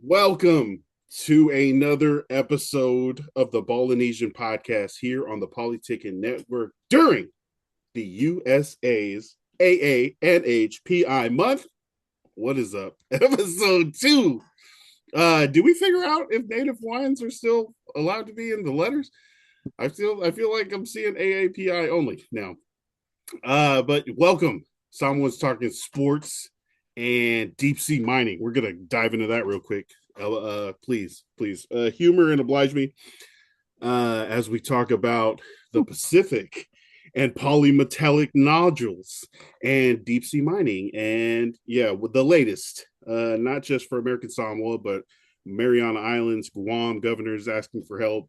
Welcome to another episode of the Ballinesian podcast here on the Polytickin Network during the USA's AANHPI month. What is up? Episode 2. Do we figure out if Native Hawaiians are still allowed to be in the letters? I feel like I'm seeing AAPI only now. But welcome. Someone's talking sports and deep sea mining. We're gonna dive into that real quick. Please, humor and oblige me as we talk about the Pacific and polymetallic nodules and deep sea mining, and with the latest, not just for American Samoa, but Mariana Islands, Guam governors asking for help,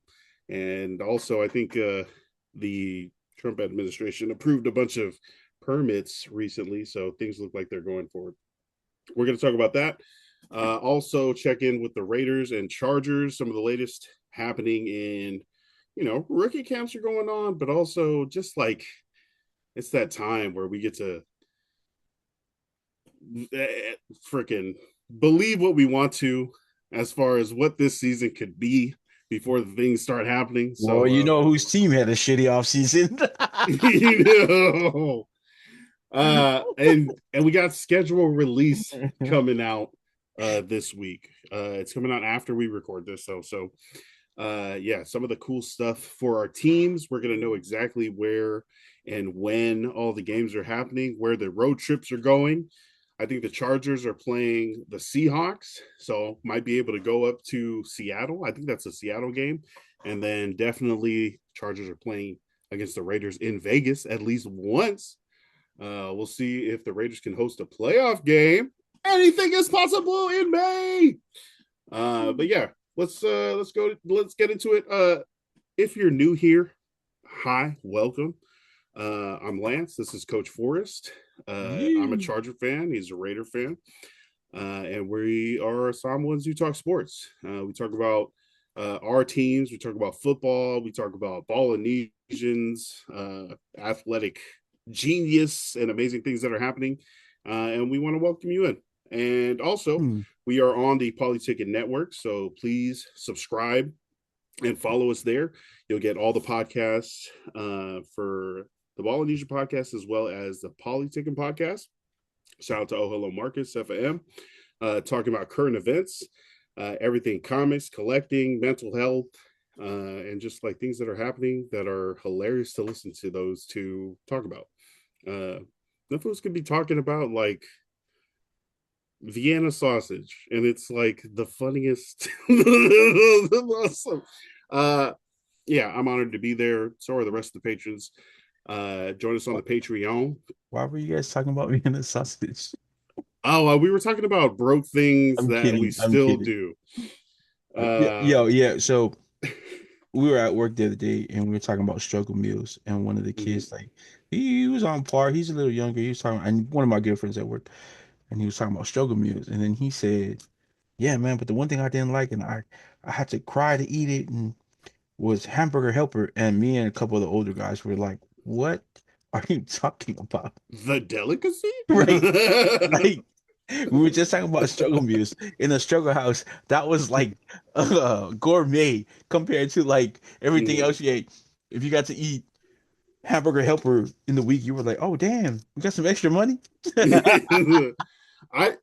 and also I think the Trump administration approved a bunch of permits recently, so things look like they're going forward. We're going to talk about that. Also, check in with the Raiders and Chargers, some of the latest happening in, rookie camps are going on, but also just like it's that time where we get to freaking believe what we want to as far as what this season could be before the things start happening. Well, So, you know whose team had a shitty offseason? you know, and we got schedule release coming out this week. It's coming out after we record this, so some of the cool stuff for our teams. We're gonna know exactly where and when all the games are happening, where the road trips are going. I think the Chargers are playing the Seahawks, so might be able to go up to Seattle. I think that's a Seattle game, and then definitely Chargers are playing against the Raiders in Vegas at least once. We'll see if the Raiders can host a playoff game. Anything is possible in May. But yeah, let's go. Let's get into it. If you're new here, hi, welcome. I'm Lance. This is Coach Forrest. I'm a Yeah. Charger fan. He's a Raider fan. And we are Samoans who talk sports. We talk about our teams. We talk about football. We talk about Ballinesians, athletic genius, and amazing things that are happening. And we want to welcome you in. And also, Hmm. we are on the Polytickin Network. So please subscribe and follow us there. You'll get all the podcasts for the Ballinesian podcast as well as the Polytickin podcast. Shout out to Oh Hello Marcus, FAM, talking about current events, everything comics, collecting, mental health, and just like things that are happening that are hilarious to listen to those to talk about. The fools could be talking about like Vienna sausage, and it's like the funniest. Awesome. Uh, I'm honored to be there. So are the rest of the patrons. Join us on the Wh- Patreon. Why were you guys talking about being a sausage? Oh, we were talking about broke things I'm that we kidding. I'm still kidding. do. Yeah, Uh, yeah. So we were at work the other day and we were talking about struggle meals. And one of the mhm. kids, like, he was on par. He's a little younger. He was talking, and one of my good friends at work, and he was talking about struggle meals. And then he said, "Yeah, man, but the one thing I didn't like, and I had to cry to eat it, and was hamburger helper." And me and a couple of the older guys were like, "What are you talking about?" The delicacy. Right? Like, we were just talking about struggle meals in a struggle house. That was like gourmet compared to like everything Mhm. else you ate. If you got to eat hamburger helper in the week, you were like, "Oh damn, we got some extra money." I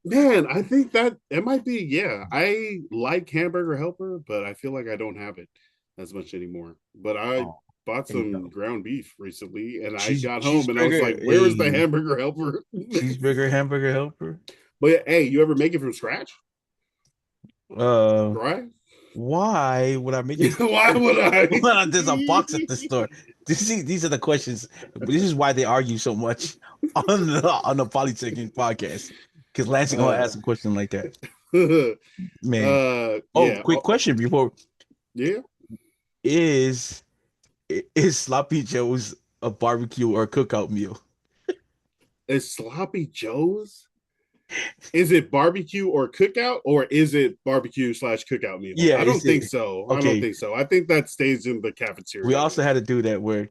think that it might be. Yeah, I like Hamburger Helper, but I feel like I don't have it as much anymore. But I Oh, bought hey some yo, ground beef recently, and I got home and I was like, cheeseburger, "Where is the a Hamburger Helper?" cheeseburger hamburger helper. But yeah, hey, you ever make it from scratch? Uh, Right? why would I make it? Why would I? Well, there's a box at the store. These are the questions. This is why they argue so much on the Polytickin podcast. Because Lance is gonna uh, ask a question like that, man. Oh, yeah, quick question before yeah. is is sloppy joe's a barbecue or a cookout meal? Is sloppy Joe's? Is it barbecue or cookout, or is it barbecue slash cookout meal? Yeah, I don't it's think it. so. I don't Okay. think so. I think that stays in the We cafeteria also meal. had to do that where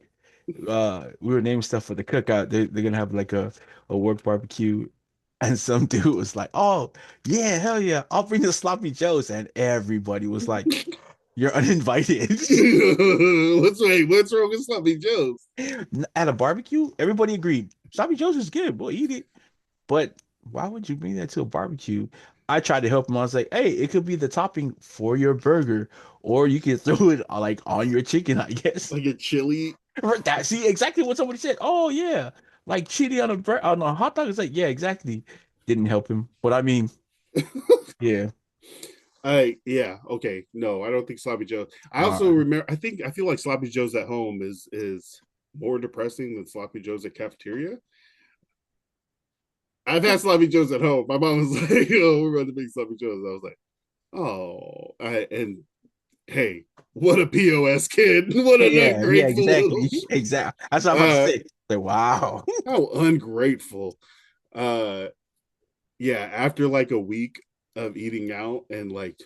we were naming stuff for the cookout. They're gonna have like a work barbecue, And some dude was like, "Oh, yeah, hell yeah, I'll bring the sloppy joes." And everybody was like, "You're uninvited." What's wrong with sloppy joes? At a barbecue, everybody agreed. Sloppy joes is good. Boy, eat it. But why would you bring that to a barbecue? I tried to help him. I was like, "Hey, it could be the topping for your burger, or you can throw it like on your chicken, I guess." Like a chili. That see exactly what somebody said. Oh yeah, like chili on a hot dog. It's like, yeah, exactly. Didn't help him, but I mean, yeah. Okay. No, I don't think sloppy joe. I also Uh, remember. I feel like sloppy joes at home is more depressing than sloppy joes at cafeteria. I've had sloppy joes at home. My mom was like, "Oh, we're about to make sloppy joes." I was like, "Oh," and hey, what a pos kid! What an yeah, ungrateful little. exactly, exactly. That's what I'm about to Uh, say. Like, wow. how ungrateful. Uh, yeah, after like a week of eating out and like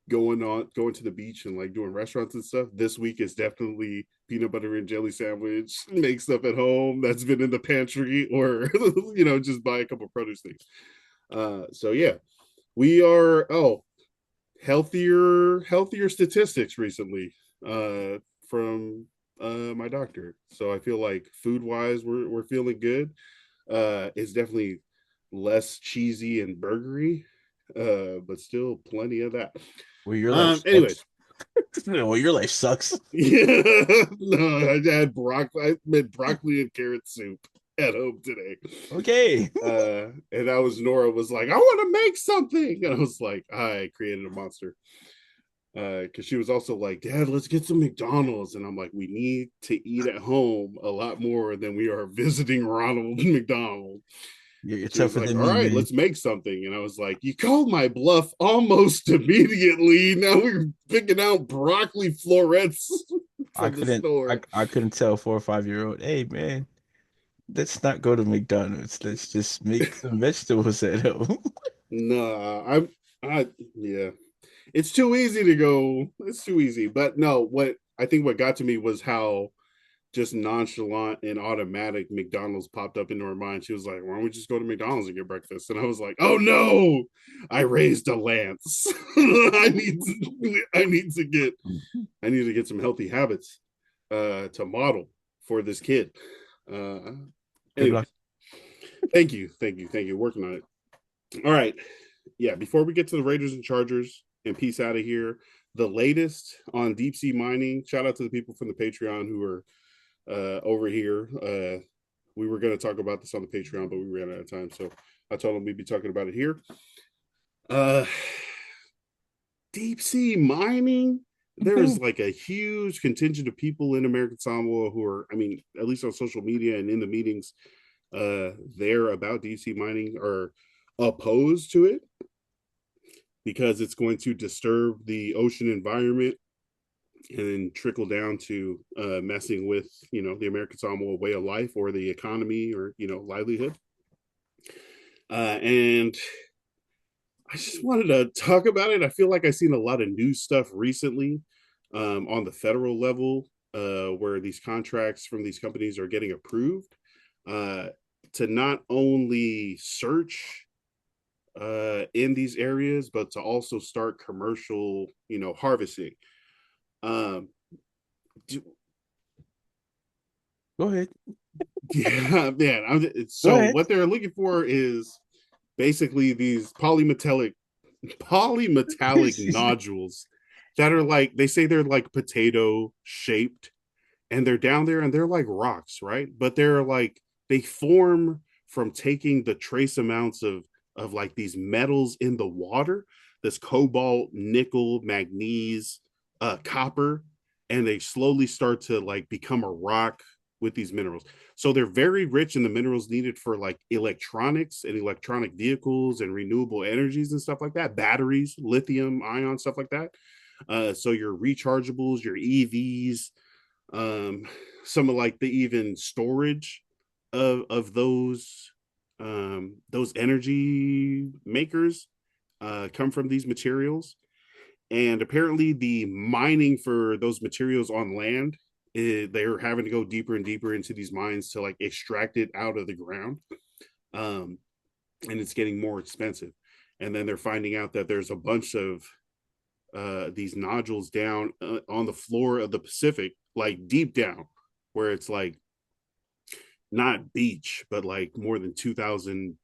going to the beach and like doing restaurants and stuff, this week is definitely peanut butter and jelly sandwich, make stuff at home that's been in the pantry, or just buy a couple produce things. So yeah, we are healthier statistics recently from my doctor. So I feel like food wise we're feeling good. It's definitely less cheesy and burgery, but still plenty of that. Well, your life Anyways, sucks. Well, your life sucks. yeah, no, I had broccoli. I made broccoli and carrot soup at home today. Okay. And I was Nora was like, I want to make something, and I was like, I created a monster. Because she was also like, Dad, let's get some McDonald's, and I'm like, we need to eat at home a lot more than we are visiting Ronald McDonald. You're She was tougher like, than all me, right, man. let's make something. And I was like, you called my bluff almost immediately. Now we're picking out broccoli florets I from the couldn't. I, store. I couldn't tell 4 or 5 year old. Hey, man, let's not go to McDonald's. Let's just make some vegetables at home. Nah, I, yeah, it's too easy to go. It's too easy. But no, what got to me was how just nonchalant and automatic McDonald's popped up into her mind. She was like, why don't we just go to McDonald's and get breakfast? And I was like, oh no, I raised a lance. I need to get some healthy habits to model for this kid. Uh Good luck. Anyways, thank you. Working on it. All right. Yeah, before we get to the Raiders and Chargers and peace out of here, the latest on deep sea mining. Shout out to the people from the Patreon who are over here. We were going to talk about this on the Patreon, but we ran out of time, so I told them we'd be talking about it here. Uh, Deep sea mining. There is like a huge contingent of people in American Samoa who are, I mean, at least on social media and in the meetings, there about deep sea mining are opposed to it because it's going to disturb the ocean environment and trickle down to messing with the American Samoa way of life or the economy or livelihood. And I just wanted to talk about it. I feel like I've seen a lot of new stuff recently on the federal level where these contracts from these companies are getting approved uh, to not only search in these areas, but to also start commercial, harvesting. Um, do, Go ahead. Yeah, man. Go So ahead. what they're looking for is basically these polymetallic nodules that are like they say they're like potato shaped, and they're down there and they're like rocks, right? But they're like they form from taking the trace amounts of like these metals in the water, this cobalt, nickel, manganese, copper, and they slowly start to like become a rock with these minerals. So they're very rich in the minerals needed for like electronics and electronic vehicles and renewable energies and stuff like that, batteries, lithium ion, stuff like that. So your rechargeables, your EVs, um, some of like the even storage of those energy makers come from these materials. And apparently, the mining for those materials on land, they're having to go deeper and deeper into these mines to like extract it out of the ground. Um, and it's getting more expensive. And then they're finding out that there's a bunch of these nodules down on the floor of the Pacific, like deep down, where it's like not beach, but like more than 2,000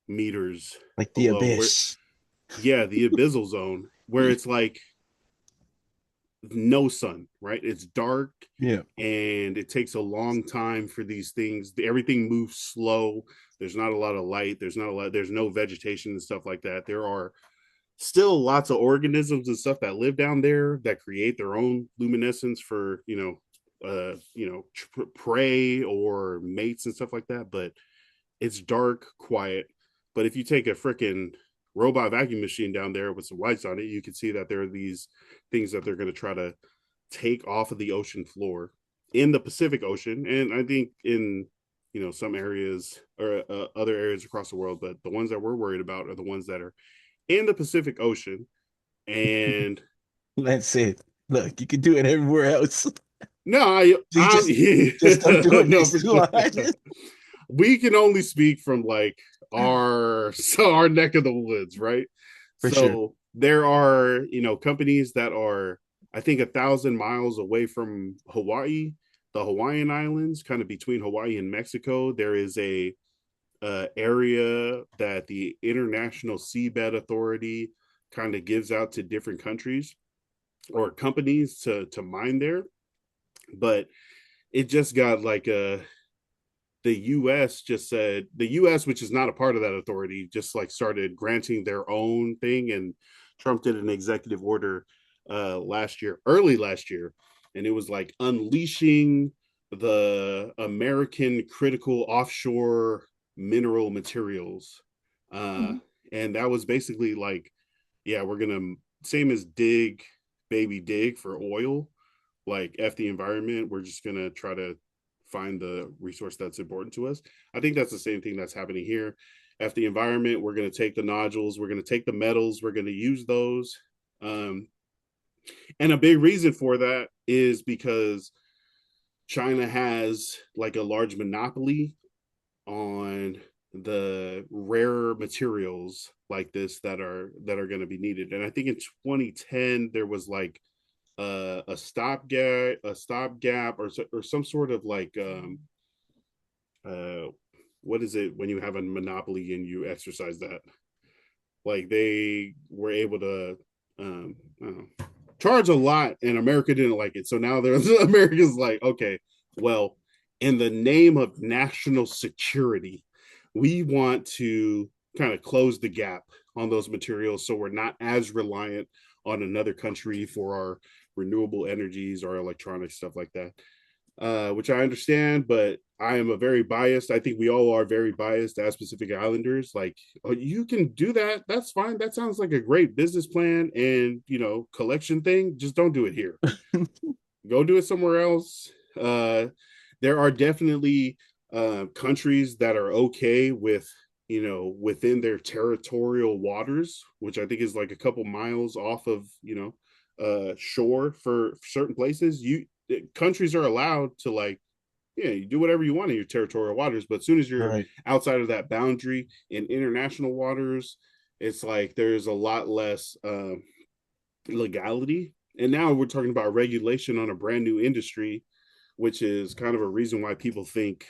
meters Like the below. Where, abyss. yeah, the abyssal zone, where it's like no sun, right? It's dark Yeah. and it takes a long time for these things. Everything moves slow. There's not a lot of light. There's no vegetation and stuff like that. There are still lots of organisms and stuff that live down there that create their own luminescence for, prey or mates and stuff like that. But it's dark, quiet. But if you take a freaking robot vacuum machine down there with some lights on it, you can see that there are these things that they're going to try to take off of the ocean floor in the Pacific Ocean, and I think in some areas or other areas across the world. But the ones that we're worried about are the ones that are in the Pacific Ocean. And That's it. Look, you can do it everywhere else. no, You just don't do it no, next for to the sure. line. We can only speak from like our neck of the woods, right? For sure. So there are companies that are, I think, 1,000 miles away from Hawaii, the Hawaiian Islands, kind of between Hawaii and Mexico. There is a area that the International Seabed Authority kind of gives out to different countries or companies to mine there. But it just got like the US just said, the US, which is not a part of that authority, just like started granting their own thing. And Trump did an executive order early last year, and it was like unleashing the American critical offshore mineral materials. Uh, and that was basically like, yeah, we're gonna, same as dig, baby dig for oil, like F the environment. We're just gonna try to find the resource that's important to us. I think that's the same thing that's happening here. F the environment, we're gonna take the nodules, we're gonna take the metals, we're gonna use those. Um, and a big reason for that is because China has like a large monopoly on the rare materials like this that are going to be needed. And I think in 2010 there was like a stopgap or some sort of like uh what is it when you have a monopoly and you exercise that, like they were able to I don't know, charge a lot, and America didn't like it. So now there's America's like, okay, well, in the name of national security, we want to kind of close the gap on those materials so we're not as reliant on another country for our renewable energies or electronics, stuff like that. Which I understand, but I am a very biased. I think we all are very biased as Pacific Islanders. Like, oh, you can do that. That's fine. That sounds like a great business plan and collection thing. Just don't do it here. Go do it somewhere else. There are definitely countries that are okay with within their territorial waters, which I think is like a couple miles off of shore for certain places. Countries are allowed to, like, yeah, you do whatever you want in your territorial waters, but as soon as you're Right. outside of that boundary in international waters, it's like there's a lot less legality. And now we're talking about regulation on a brand new industry, which is kind of a reason why people think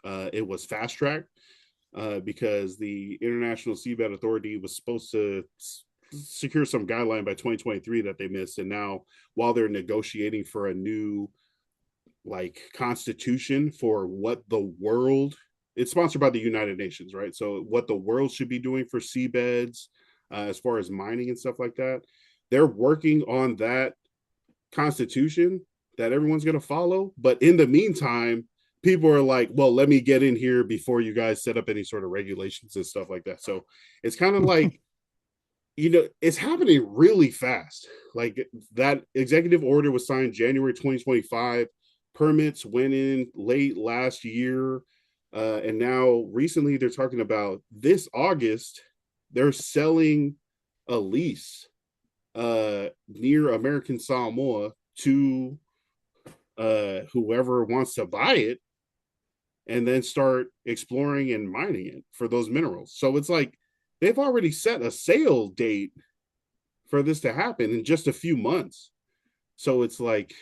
it was fast tracked, because the International Seabed Authority was supposed to secure some guideline by 2023 that they missed. And now, while they're negotiating for a new like constitution for what the world, it's sponsored by the United Nations, right? So what the world should be doing for seabeds, as far as mining and stuff like that, they're working on that constitution that everyone's going to follow. But in the meantime, people are like, well, let me get in here before you guys set up any sort of regulations and stuff like that. So it's kind of like, it's happening really fast. Like, that executive order was signed January 2025. Permits went in late last year. And now recently they're talking about this August, they're selling a lease near American Samoa to whoever wants to buy it. and then start exploring and mining it for those minerals. So it's like they've already set a sale date for this to happen in just a few months. So it's like,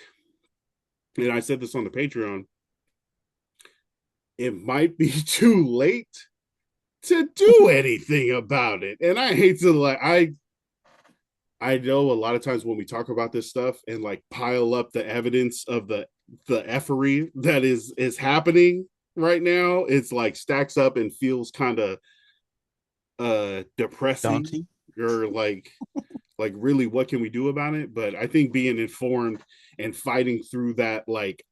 and I said this on the Patreon, it might be too late to do anything about it. And I hate to like I know a lot of times when we talk about this stuff and like pile up the evidence of the effery that is happening right now, it's like stacks up and feels kind of depressing Daunting. or like really what can we do about it. But I think being informed and fighting through that, like,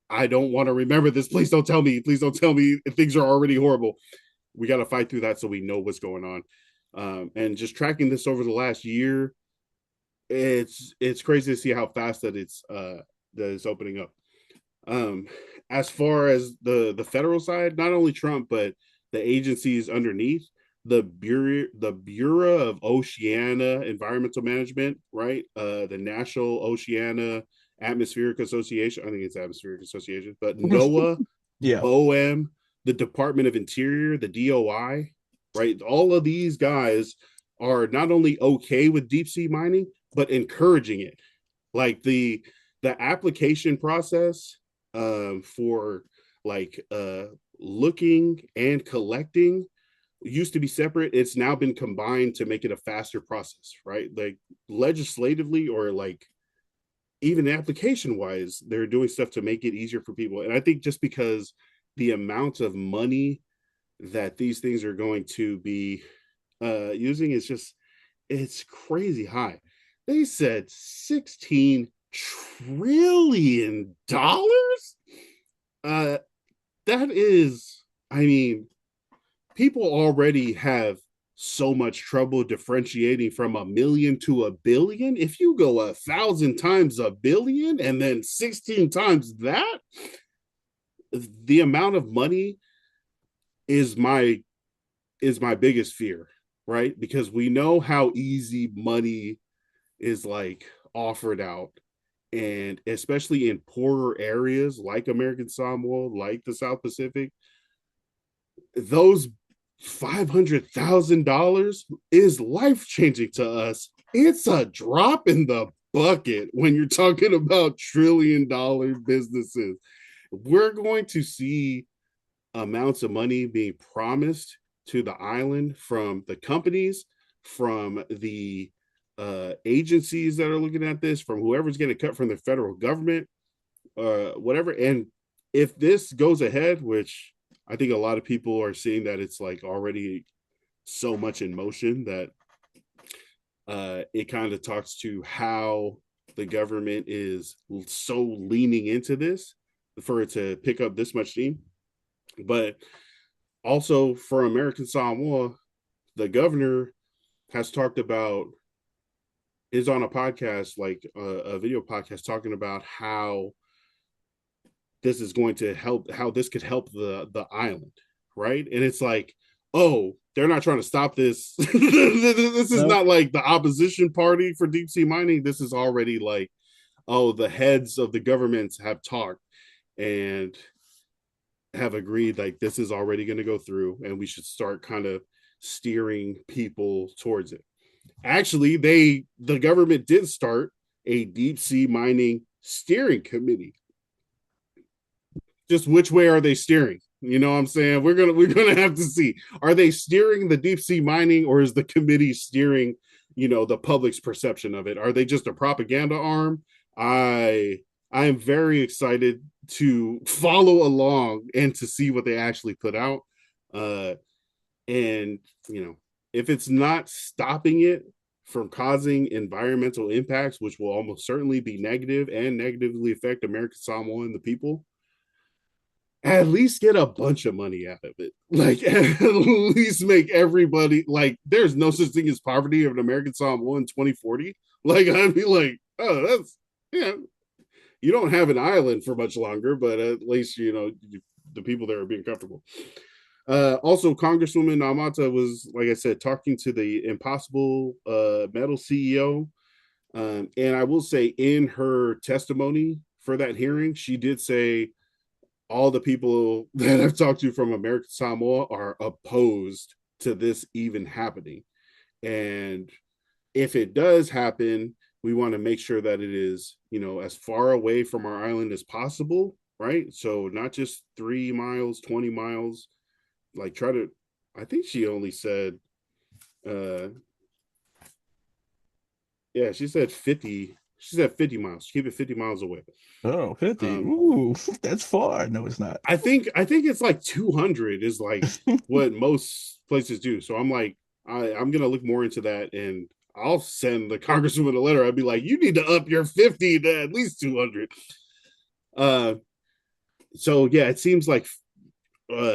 I don't want to remember this, please don't tell me, please don't tell me things are already horrible, we got to fight through that so we know what's going on. And just tracking this over the last year, it's crazy to see how fast that it's opening up. um as far as the federal side, not only Trump but the agencies underneath, the Bureau of Oceania Environmental Management, right? The National Oceania Atmospheric Association, I think it's Atmospheric Association, but NOAA, Yeah. BOEM, the Department of Interior, the DOI, right? All of these guys are not only okay with deep sea mining but encouraging it. Like the application process for like looking and collecting used to be separate. It's now been combined to make it a faster process, right? Like legislatively or like even application wise, they're doing stuff to make it easier for people. And I think just because the amount of money that these things are going to be using is just, it's crazy high. They said $16 trillion. Uh, that is, I mean, people already have so much trouble differentiating from a million to a billion. If you go 1,000 times a billion and then 16 times that, the amount of money is my biggest fear, right? Because we know how easy money is like offered out, and especially in poorer areas like American Samoa, like the South Pacific, those $500,000 is life changing to us. It's a drop in the bucket when you're talking about $1 trillion businesses. We're going to see amounts of money being promised to the island from the companies, from the agencies that are looking at this, from whoever's getting cut from the federal government, whatever. And if this goes ahead, which I think a lot of people are seeing that it's like already so much in motion that it kind of talks to how the government is so leaning into this for it to pick up this much steam. But also for American Samoa, the governor has talked about, is on a podcast, like a video podcast, talking about how this is going to help, how this could help the island, right? And it's like, oh, they're not trying to stop this. This is No. not like the opposition party for deep sea mining. This is already like, oh, the heads of the governments have talked and have agreed like this is already going to go through, and we should start kind of steering people towards it. Actually, the government did start a deep sea mining steering committee. Just which way are they steering? You know what I'm saying? We're gonna have to see. Are they steering the deep sea mining, or is the committee steering, the public's perception of it? Are they just a propaganda arm? I am very excited to follow along and to see what they actually put out. Uh, and if it's not stopping it from causing environmental impacts, which will almost certainly be negative and negatively affect American Samoa and the people, at least get a bunch of money out of it. Like, at least make everybody, like, there's no such thing as poverty of an American Samoa in 2040. Like, I'd be like, oh, that's, yeah, you don't have an island for much longer, but at least, the people there are being comfortable. Also, Congresswoman Amata was, like I said, talking to the Impossible Metal CEO. And I will say, in her testimony for that hearing, she did say all the people that I've talked to from American Samoa are opposed to this even happening. And if it does happen, we want to make sure that it is, as far away from our island as possible, right? So not just 3 miles, 20 miles, like try to, I think she only said, uh, yeah, she said 50 miles, keep it 50 miles away. Oh, 50. Um, Ooh, that's far. No, it's not. I think it's like 200 is like what most places do. So I'm like, I'm gonna look more into that, and I'll send the congresswoman a letter. I'd be like, you need to up your 50 to at least 200. Uh, so yeah, it seems like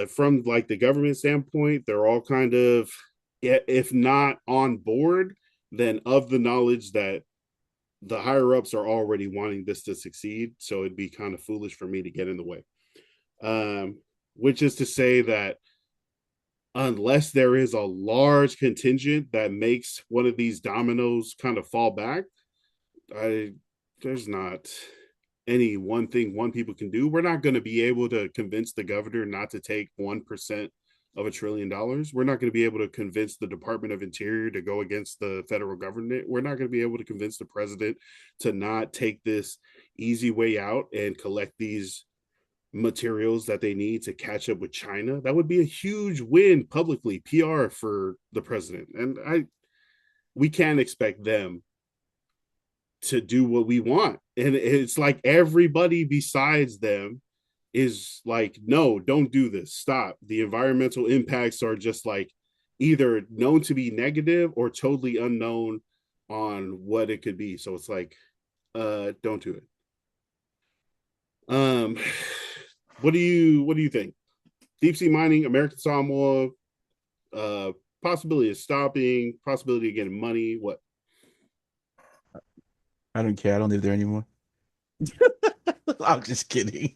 from like the government standpoint, they're all kind of, if not on board, then of the knowledge that the higher ups are already wanting this to succeed. So it'd be kind of foolish for me to get in the way. Um, which is to say that unless there is a large contingent that makes one of these dominoes kind of fall back, I there's not any one thing one people can do. We're not going to be able to convince the governor not to take 1% of $1 trillion. We're not going to be able to convince the Department of Interior to go against the federal government. We're not going to be able to convince the president to not take this easy way out and collect these materials that they need to catch up with China. That would be a huge win publicly, PR for the president. And we can't expect them to do what we want. And it's like everybody besides them is like, no, don't do this. Stop. The environmental impacts are just like either known to be negative or totally unknown on what it could be. So it's like, don't do it. Um, what do you think? Deep sea mining, American Samoa, uh, possibility of stopping, possibility of getting money. What? I don't care. I don't live there anymore. I'm just kidding.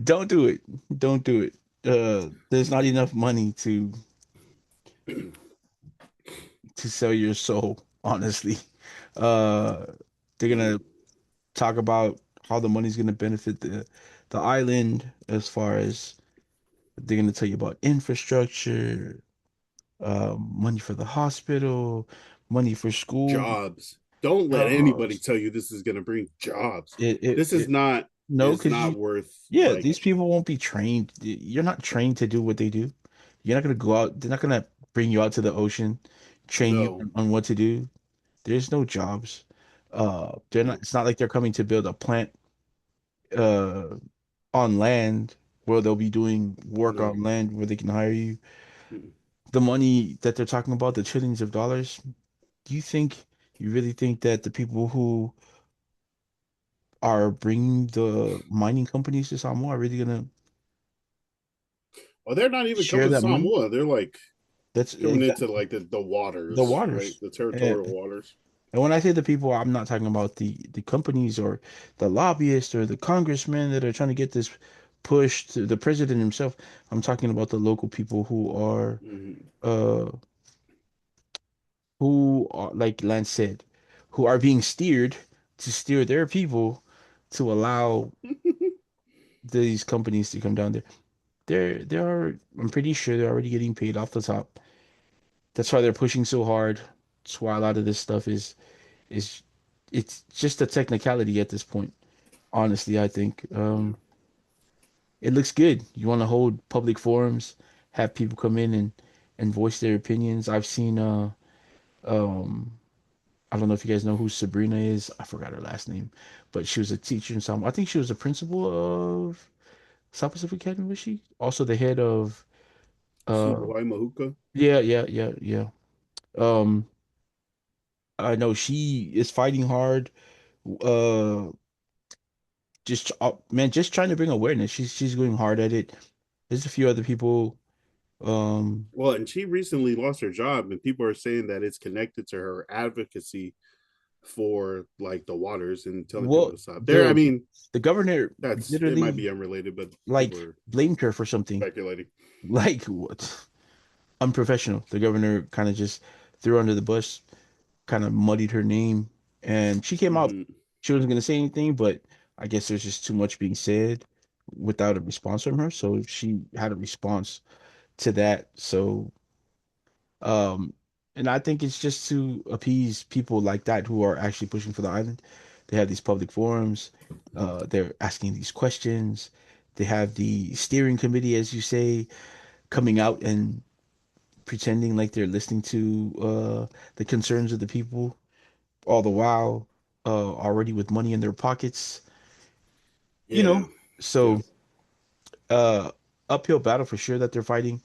Don't do it. Don't do it. There's not enough money to sell your soul, honestly. Uh, they're gonna talk about how the money's gonna benefit the island as far as they're gonna tell you about infrastructure, money for the hospital, money for school, Jobs. Don't let anybody jobs. tell you this is going to bring jobs. It, it, This is it not no, is because not worth yeah, like these people won't be trained. You're not trained to do what they do. You're not gonna go out. They're not gonna bring you out to the ocean, train you no. on what to do. There's no jobs. They're not. It's not like they're coming to build a plant uh on land where they'll be doing work No. on land where they can hire you. The money that they're talking about, the trillions of dollars. Do you really think that the people who are bringing the mining companies to Samoa are really gonna Well, they're not even share coming to that money? Samoa. They're like That's coming into exactly like the the waters, right? waters. The And, territorial waters. and when I say the people, I'm not talking about the companies or the lobbyists or the congressmen that are trying to get this pushed to the president himself. I'm talking about the local people Mm-hmm. uh who are like Lance said, who are being steered to steer their people to allow these companies to come down there. They're I'm pretty sure they're already getting paid off the top. That's why they're pushing so hard. That's why a lot of this stuff is it's just a technicality at this point. Honestly, I think Yeah. it looks good. You want to hold public forums, have people come in and voice their opinions. I've seen um I don't know if you guys know who Sabrina is. I forgot her last name, but she was a teacher in some. I think she was a principal of South Pacific Academy. Was she also the head of? Uh, Subuai Mahuka. yeah. Um, I know she is fighting hard. Uh, just man, just trying to bring awareness. She's going hard at it. There's a few other people. Um, Well, and she recently lost her job, and people are saying that it's connected to her advocacy for like the waters and telling people well, to stop. There, I the mean, the governor it might literally be unrelated, but people like are blamed her for something. speculating. Like what? Unprofessional. The governor kind of just threw her under the bus, kind of muddied her name, and she came out. Mm-hmm. She wasn't gonna say anything, but I guess there's just too much being said. without a response from her. So she had a response to that. So um, and I think it's just to appease people like that who are actually pushing for the island. They have these public forums. They're asking these questions. They have the steering committee, as you say, coming out and pretending like they're listening to the concerns of the people, all the while already with money in their pockets. You Yeah, know, yeah. so uh, uphill battle for sure that they're fighting.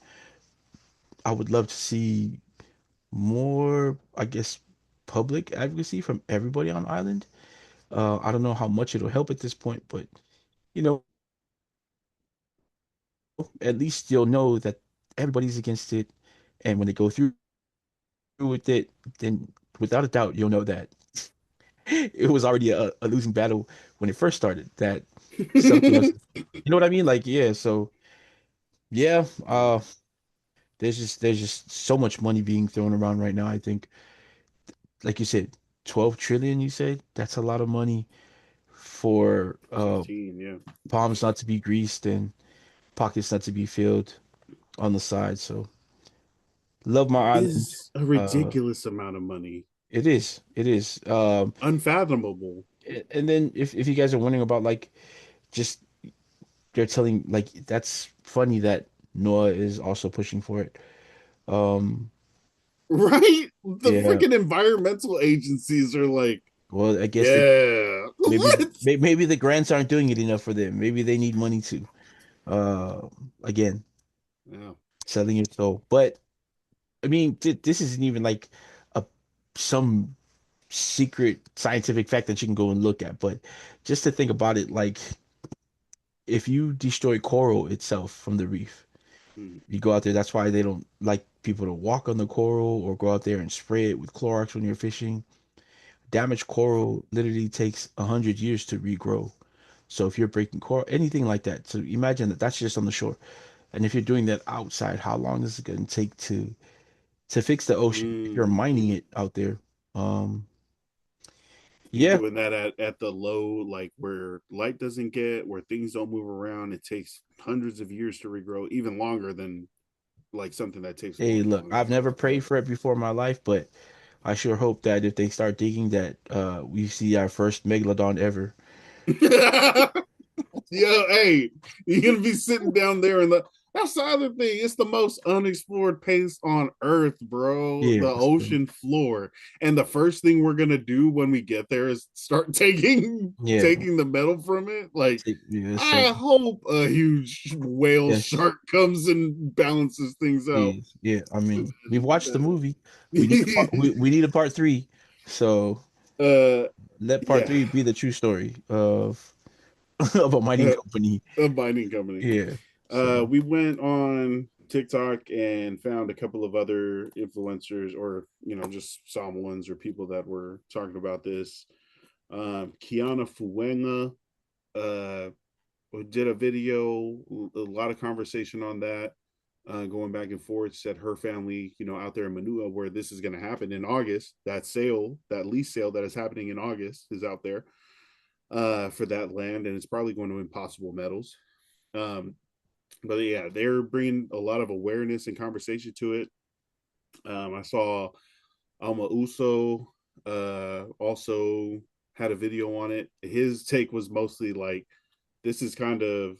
I would love to see more, I guess, public advocacy from everybody on the island. I don't know how much it'll help at this point, but you know, at least you'll know that everybody's against it, and when they go through with it, then without a doubt, you'll know that it was already a losing battle when it first started. That something else, you know what I mean? Like, yeah. So yeah, there's just so much money being thrown around right now. I think, like you said, 12 trillion. You said that's a lot of money for 15, yeah. palms not to be greased and pockets not to be filled on the side. So love my It island. is a Uh, ridiculous amount of money. it is. It is. Unfathomable. And then if you guys are wondering about like just they're telling like that's funny that Noah is also pushing for it. Um, Right? The yeah. freaking environmental agencies are like, Well, I guess they yeah. What? maybe the grants aren't doing it enough for them. Maybe they need money too. Uh, again, Yeah. selling your soul. But I mean, this isn't even like a some secret scientific fact that you can go and look at. But just to think about it, like if you destroy coral itself from the reef, Hmm. you go out there. That's why they don't like people to walk on the coral or go out there and spray it with Clorox when you're fishing. Damaged coral literally takes 100 years to regrow. So if you're breaking coral, anything like that, so imagine that that's just on the shore. And if you're doing that outside, how long is it going to take to fix the ocean if you're mining Mm-hmm. it out there? Um, You're yeah, doing that at the low, like where light doesn't get, where things don't move around. It takes hundreds of years to regrow, even longer than like something that takes a hey, long look, time. I've never Yeah. prayed for it before in my life, but I sure hope that if they start digging that we see our first megalodon ever. Yeah, hey, you're gonna be sitting down there and that's the other thing. It's the most unexplored place on earth, bro. Yeah, The so ocean floor. And the first thing we're gonna do when we get there is start taking yeah, taking the metal from it. Like, yeah, so I hope a huge whale yes, shark comes and balances things out. please. Yeah, I mean, we've watched the movie. We need a part three. So uh let part yeah. three be the true story of of a mining Uh, company. a mining company. Yeah. So We went on TikTok and found a couple of other influencers, or just Samoans or people that were talking about this. Kiana Fuenga uh, did a video, a lot of conversation on that, going back and forth. Said her family, out there in Manua, where this is going to happen in August. That sale, that lease sale that is happening in August, is out there for that land, and it's probably going to Impossible Metals. Um, but yeah, they're bringing a lot of awareness and conversation to it. I saw Alma Uso also had a video on it. His take was mostly like, this is kind of,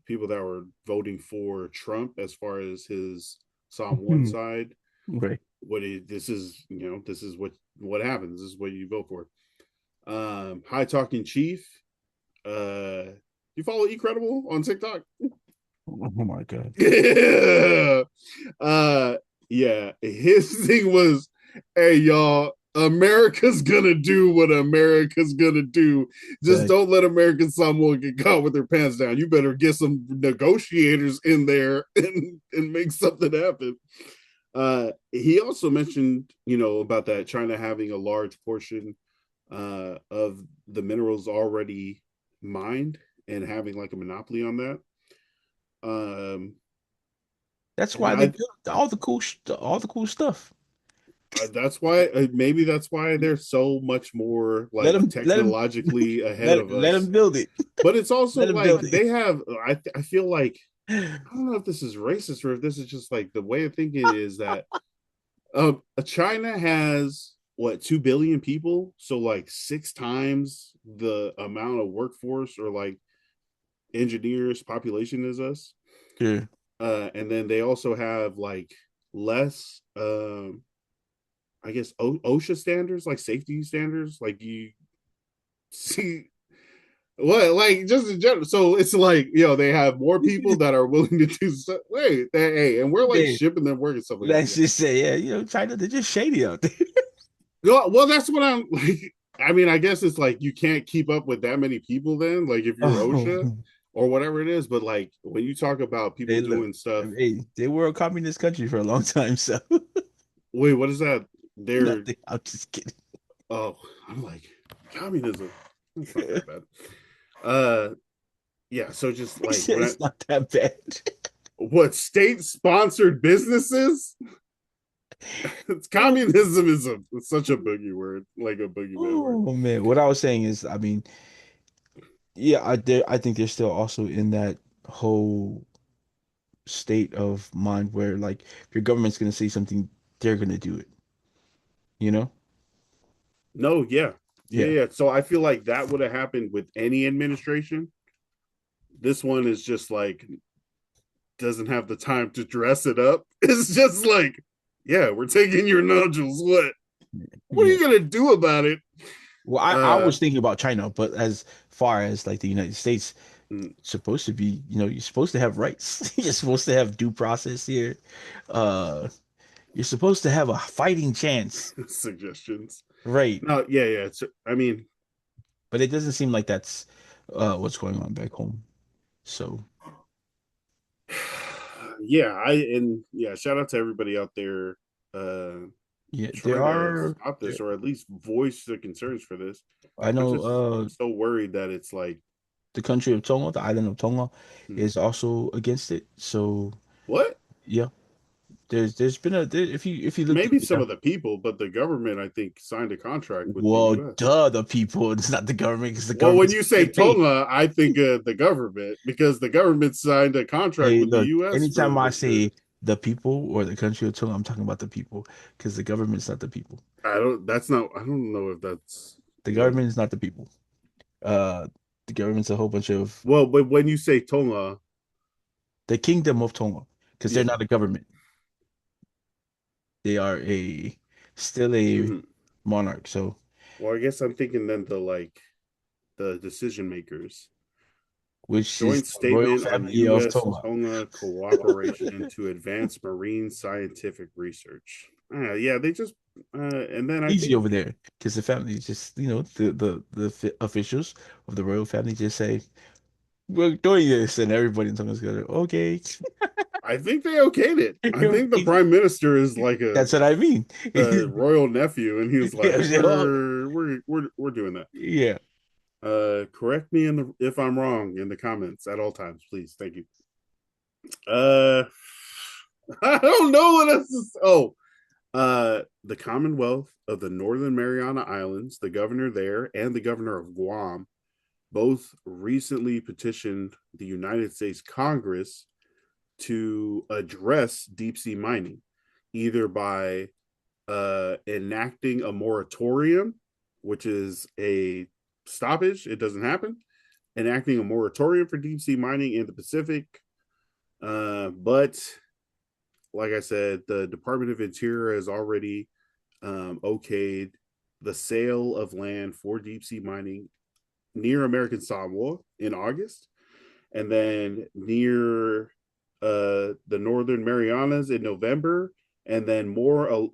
people that were voting for Trump as far as his Psalm 1 side. right. This is, this is what happens. This is what you vote for. High Talking Chief. You follow Incredible on TikTok? Oh my God. Yeah. Uh yeah, his thing was, hey y'all, America's gonna do what America's gonna do. Just Like, don't let American Samoa get caught with their pants down. You better get some negotiators in there and make something happen. He also mentioned, about that China having a large portion of the minerals already mined and having like a monopoly on that. Um, that's and why they I built all the cool stuff. That's why maybe that's why they're so much more Let like them, let them, technologically ahead of let us. them build it. But it's also Let them like build it. they have. I feel like I don't know if this is racist or if this is just like the way of thinking is that China has what 2 billion people, so like 6 times the amount of workforce or like engineers population as us. Yeah. And then they also have like less I guess OSHA standards, like safety standards, like you see what like just in general. So it's like they have more people that are willing to do stuff. Wait, hey, and we're like Man, shipping them work and stuff like that. let's Yeah. just say, yeah, China, they're just shady out there. No, well, that's what I'm like. I mean, I guess it's like you can't keep up with that many people then, like if you're Oh, OSHA or whatever it is. But like when you talk about people they look, doing stuff, hey, they were a communist country for a long time, so wait, what is that? They're nothing. I'm just kidding. oh, I'm like communism. It's not that bad. Uh, yeah. So just He like said when I it's not that bad. what state sponsored businesses? It's communism is it's such a boogie word, like a boogeyman word. Oh man, what I was saying is, I mean, yeah, I think they're still also in that whole state of mind where like if your government's gonna say something, they're gonna do it. You know? No, yeah, yeah, Yeah. yeah. So I feel like that would have happened with any administration. This one is just like doesn't have the time to dress it up. It's just like, yeah, we're taking your nodules. What are Yeah. you gonna do about it? Well, I Uh, was thinking about China, but as far as like the United States, mm, supposed to be, you're supposed to have rights. You're supposed to have due process here. Uh, you're supposed to have a fighting chance, suggestions. right? No, yeah, yeah. I mean, But it doesn't seem like that's what's going on back home. So yeah, yeah. Shout out to everybody out there uh yeah, there trying to are stop there. this or at least voice the concerns for this. I I'm know just so worried that it's like the country of Tonga, the island of Tonga, hmm, is also against it. So what? yeah, there's been if you look Maybe deep some down, of the people, but the government I think signed a contract with the well, US. duh, the people, it's not the government because the Well, when government's you gonna say get paid. Tonga, I think the government because the government signed a contract Hey, with the look, US for anytime I this shit. say the people or the country of Tonga, I'm talking about the people because the government's not the people. I don't know if that's The yeah. government is not the people. Uh, the government's a whole bunch of Well, but when you say Tonga, the kingdom of Tonga because they're yeah. not a government. They are a still a Mhm. monarch. So, Well, I guess I'm thinking then the decision makers. which is Joint the royal statement on family of U.S. Tonga. Tonga cooperation to advance marine scientific research. Yeah, they just and then I Easy think over there because the family is just officials of the royal family just say we're doing this, and everybody in Tonga's gonna okay. they okayed it. I think the prime minister is like That's what I mean. a royal nephew, and he was like, Well, we're doing that." yeah. Correct me if I'm wrong in the comments at all times, please. Thank you. Uh, I don't know what else. The Commonwealth of the Northern Mariana Islands, the governor there, and the governor of Guam both recently petitioned the United States Congress to address deep sea mining, either by enacting a moratorium, which is a stoppage, it doesn't happen, enacting a moratorium for deep sea mining in the Pacific. But like I said, the Department of Interior has already okayed the sale of land for deep sea mining near American Samoa in August, and then near the Northern Marianas in November, and then more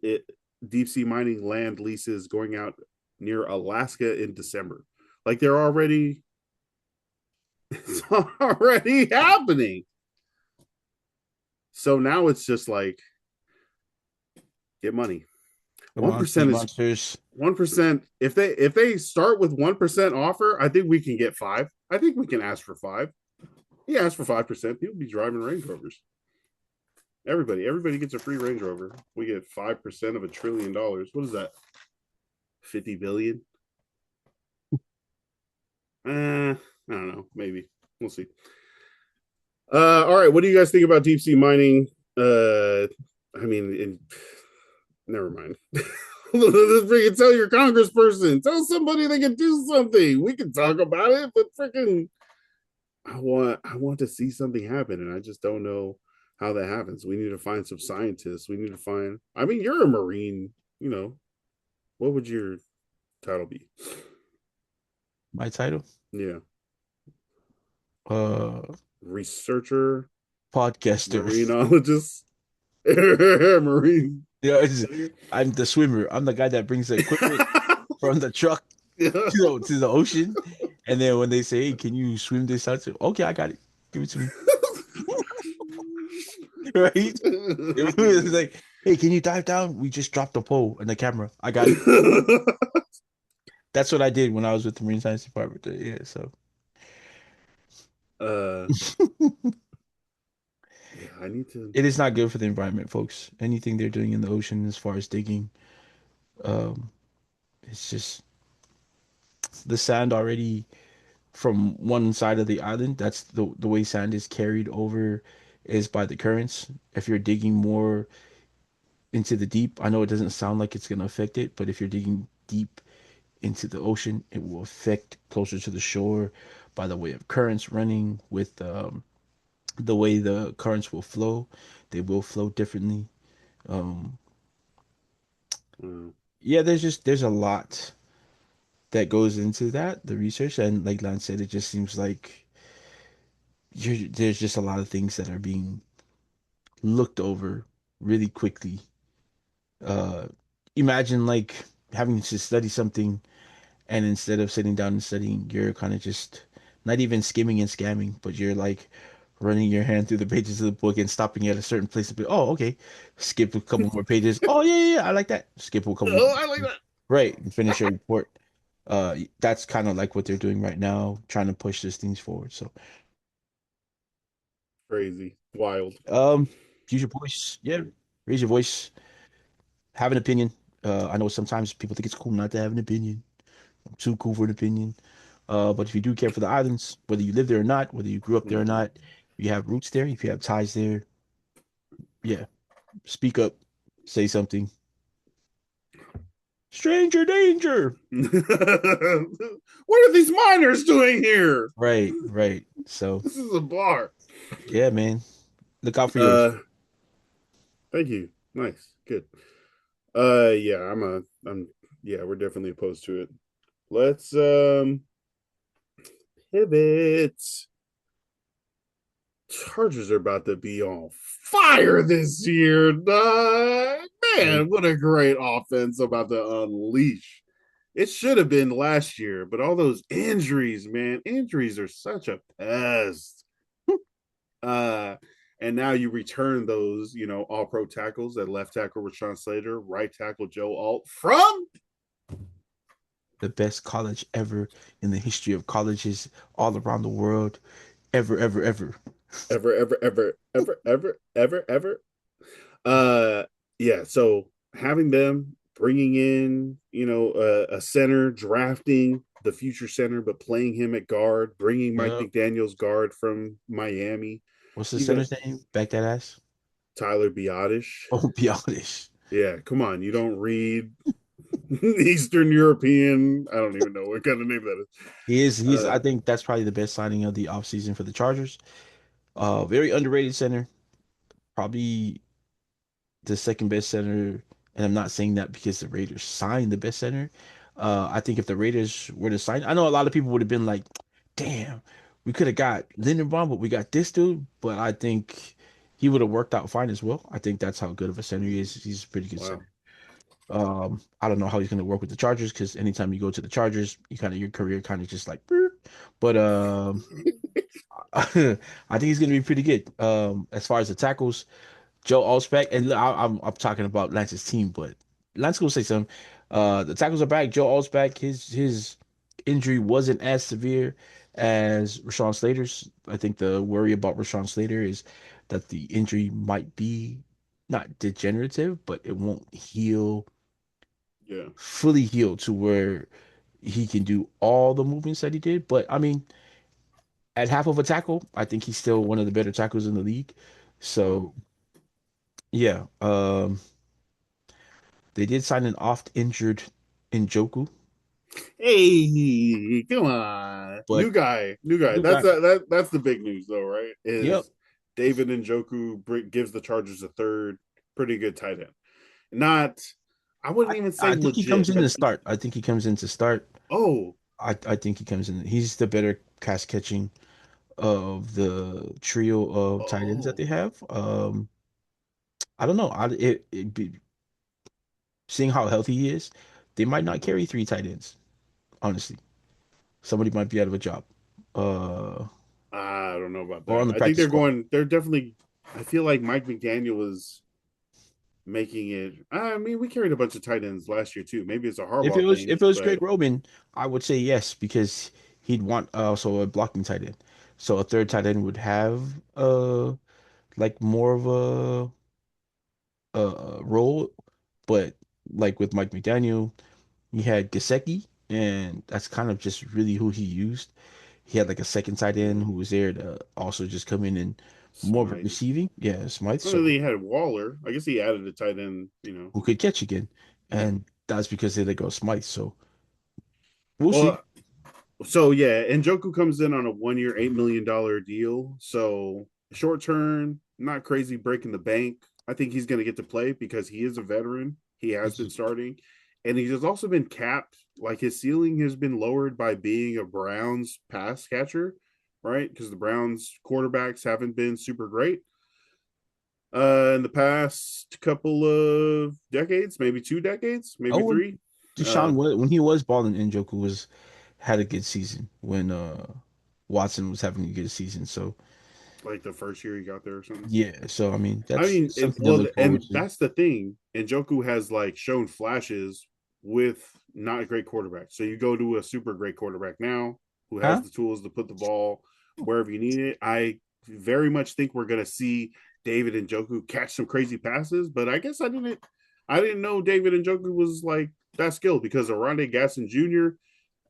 deep sea mining land leases going out near Alaska in December. Like they're already, it's already happening. So now it's just like get money. Come One on, sea percent is monsters. 1%. If they start with 1% offer, I think we can get 5. I think we can ask for 5. Yeah, ask for 5%. People be driving Range Rovers. Everybody gets a free Range Rover. We get 5% of $1 trillion. What is that? 50 billion? I don't know. Maybe we'll see. All right. What do you guys think about deep sea mining? I mean, never mind. Freaking tell your congressperson, tell somebody they can do something. We can talk about it, but freaking, I want to see something happen, and I just don't know how that happens. We need to find some scientists. We need to find. I mean, you're a marine. You know, what would your title be? My title, Yeah, uh, researcher, podcaster. marinologist, marine. Yeah, I'm the swimmer. I'm the guy that brings the equipment from the truck Yeah. to the ocean, and then when they say, "Hey, can you swim this out?" So, okay, I got it. Give it to me, right? It was like, "Hey, can you dive down?" We just dropped the pole and the camera. I got it. That's what I did when I was with the Marine Science Department. Yeah, so uh, yeah, I need to. it is not good for the environment, folks. Anything they're doing in the ocean as far as digging, um, it's just the sand already from one side of the island. That's the way sand is carried over is by the currents. If you're digging more into the deep, I know it doesn't sound like it's going to affect it, but if you're digging deep into the ocean, it will affect closer to the shore by the way of currents running with the way the currents will flow. They will flow differently. Um, Uh, yeah, there's a lot that goes into that, the research, and like Lance said, it just seems like there's just a lot of things that are being looked over really quickly. Uh, Imagine like having to study something, and instead of sitting down and studying, you're kind of just not even skimming and scamming, but you're like running your hand through the pages of the book and stopping at a certain place and be, oh, okay, skip a couple more pages. Oh, yeah, yeah, yeah, I like that. Skip a couple more oh, I like pages. that. Right, and finish your report. That's kind of like what they're doing right now, trying to push these things forward. So, Crazy, wild. um, use your voice. Yeah, raise your voice. Have an opinion. I know sometimes people think it's cool not to have an opinion. I'm too cool for an opinion. But if you do care for the islands, whether you live there or not, whether you grew up there or Mhm. not, if you have roots there, if you have ties there, yeah, speak up, say something. Stranger danger. What are these miners doing here? Right, right. So This is a bar. yeah, man, look out for yours. Uh, Thank you. Nice, good. Yeah, I'm, yeah, we're definitely opposed to it. Let's pivot. Chargers are about to be on fire this year. Right. Man, what a great offense about to unleash. It should have been last year, but all those injuries, man, injuries are such a pest. Uh, and now you return those, all pro tackles at left tackle Rashawn Slater, right tackle Joe Alt from The best college ever in the history of colleges all around the world, ever, ever, ever. ever, ever, ever, ever, ever, ever, ever. Uh, yeah. So having them bringing in, a center, drafting the future center, but playing him at guard, bringing Mike Yep. McDaniel's guard from Miami. What's the You got center's name? Back that ass. Tyler Biotish. Oh, be honest. Yeah, come on. You don't read Eastern European. I don't even know what kind of name that is. He is. I think that's probably the best signing of the offseason for the Chargers. Very underrated center. Probably the second best center, and I'm not saying that because the Raiders signed the best center. I think if the Raiders were to sign, I know a lot of people would have been like, "Damn, we could have got Lindenbaum, but we got this dude." But I think he would have worked out fine as well. I think that's how good of a center he is. He's a pretty good Wow. center. I don't know how he's going to work with the Chargers because anytime you go to the Chargers, you kind of your career kind of just like, "Beep." But I think he's going to be pretty good. As far as the tackles. Joe Allspack, and I'm talking about Lance's team, but Lance gonna say something. The tackles are back. Joe Allspack, his injury wasn't as severe as Rashawn Slater's. I think the worry about Rashawn Slater is that the injury might be not degenerative, but it won't heal Yeah. fully healed to where he can do all the movements that he did. But I mean, at half of a tackle, I think he's still one of the better tackles in the league. Wow. So yeah, they did sign an oft injured Njoku, Hey, come on, but new guy. new guy. That's the big news though, right? Yep. Is David Njoku gives the Chargers a third pretty good tight end. Not, I wouldn't even say I think he comes legit, in to but start. I think he comes in to start. oh, I think he comes in. He's the better pass catching of the trio of tight ends that oh, they have. I don't know. Seeing how healthy he is, they might not carry three tight ends. Honestly, somebody might be out of a job, uh, I don't know about or on that. the I think practice they're squad. going. They're definitely. I feel like Mike McDaniel was making it. I mean, we carried a bunch of tight ends last year too. Maybe it's a Harbaugh thing, If it was Greg but Roman, I would say yes because he'd want also a blocking tight end. So a third tight end would have like more of a role, but like with Mike McDaniel, he had Gesicki, and that's kind of just really who he used. He had like a second tight end yeah, who was there to also just come in and more of a Smythe. receiving. Yeah, Smythe. I know So they had Waller. I guess he added a tight end. who could catch again, Yeah. and that's because they let go Smythe. So we'll see. Well, so yeah, and Njoku comes in on a 1 year, $8 million deal. So short term, not crazy breaking the bank. I think he's going to get to play because he is a veteran. He has been He's- starting, and he has also been capped. Like his ceiling has been lowered by being a Browns pass catcher, right? Because the Browns quarterbacks haven't been super great in the past couple of decades, maybe 2 decades, maybe Oh, when three. Uh, Deshaun when he was balling, Njoku was had a good season when Watson was having a good season. So like the first year he got there or something. yeah, so I mean I that's mean, something to look and forward to. that's the thing. And Njoku has like shown flashes with not a great quarterback. So you go to a super great quarterback now who has Huh? the tools to put the ball wherever you need it. I very much think we're gonna see David Njoku catch some crazy passes, but I guess I didn't know David Njoku was like that skilled because Aronde Gasson Jr.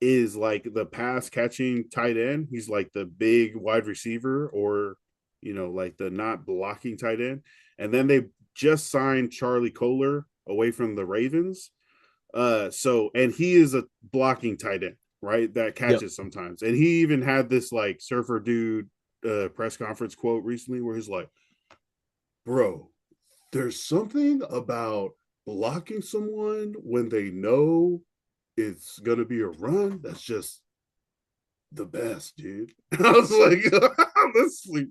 is like the pass catching tight end. He's like the big wide receiver or like the not blocking tight end. And then they just signed Charlie Kohler away from the Ravens. So and he is a blocking tight end, right? That Yep. catches sometimes. And he even had this like surfer dude press conference quote recently where he's like, bro, there's something about blocking someone when they know it's gonna be a run that's just the best, dude. I was like,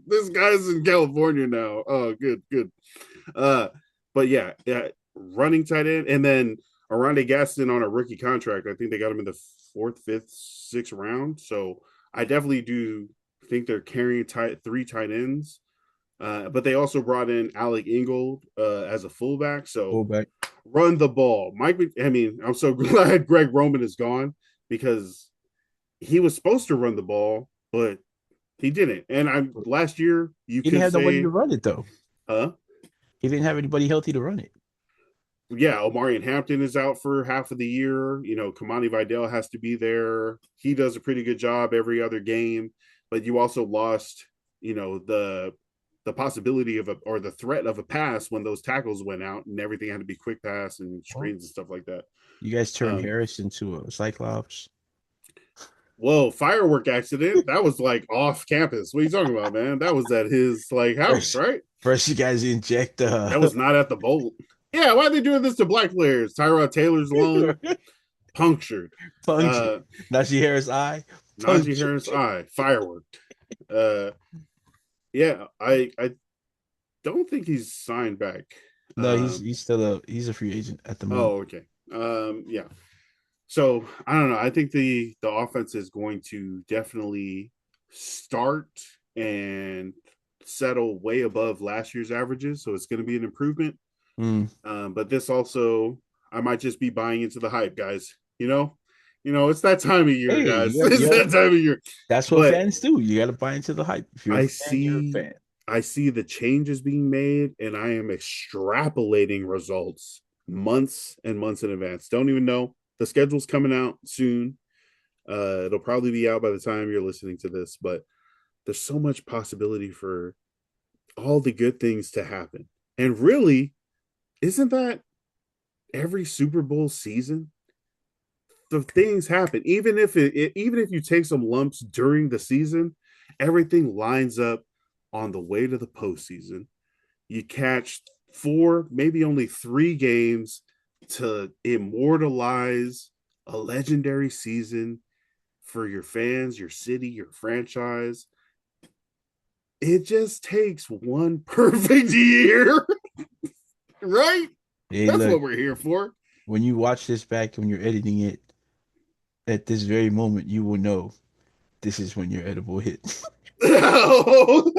this guy's in California now. Oh, good, good. Uh, but yeah, running tight end, and then Aronde Gaston on a rookie contract. I think they got him in the fourth, fifth, sixth round. So I definitely do think they're carrying three tight ends. But they also brought in Alec Ingold as a fullback. So Fullback. run the ball. I mean, I'm so glad Greg Roman is gone because he was supposed to run the ball, but he didn't. And I last year you He didn't could have nobody to say, run it though. huh? He didn't have anybody healthy to run it. Yeah, Omarion Hampton is out for half of the year. Kamani Vidal has to be there. He does a pretty good job every other game, but you also lost, the possibility of or the threat of a pass when those tackles went out and everything had to be quick pass and Well, screens and stuff like that. you guys turned Um, Harris into a Cyclops. Whoa, firework accident. That was like off campus. What are you talking about, man? That was at his like house, First, right? first you guys inject That was not at the bolt. Yeah, why are they doing this to black players? Tyrod Taylor's lung punctured. puncture. Uh Najee Harris eye Najee puncture. Harris eye, fireworked. Uh yeah, I don't think he's signed back. No, Um he's a free agent at the moment. oh, okay. Yeah. So I don't know. I think the offense is going to definitely start and settle way above last year's averages. So it's going to be an improvement. Mm. But this also, I might just be buying into the hype, guys. It's that time of year, Hey, guys. It's you gotta, that time of year. that's what But fans do. You got to buy into the hype. If you're a I fan, you're a see, fan. I see the changes being made and I am extrapolating results months and months in advance. Don't even know. The schedule's coming out soon. It'll probably be out by the time you're listening to this, but there's so much possibility for all the good things to happen. And really, isn't that every Super Bowl season? The things happen. Even if you take some lumps during the season, everything lines up on the way to the postseason. You catch four, maybe only three games to immortalize a legendary season for your fans, your city, your franchise. It just takes one perfect year, right? Hey, That's look, what we're here for. when you watch this back, when you're editing it, at this very moment, you will know this is when your edible hit. No,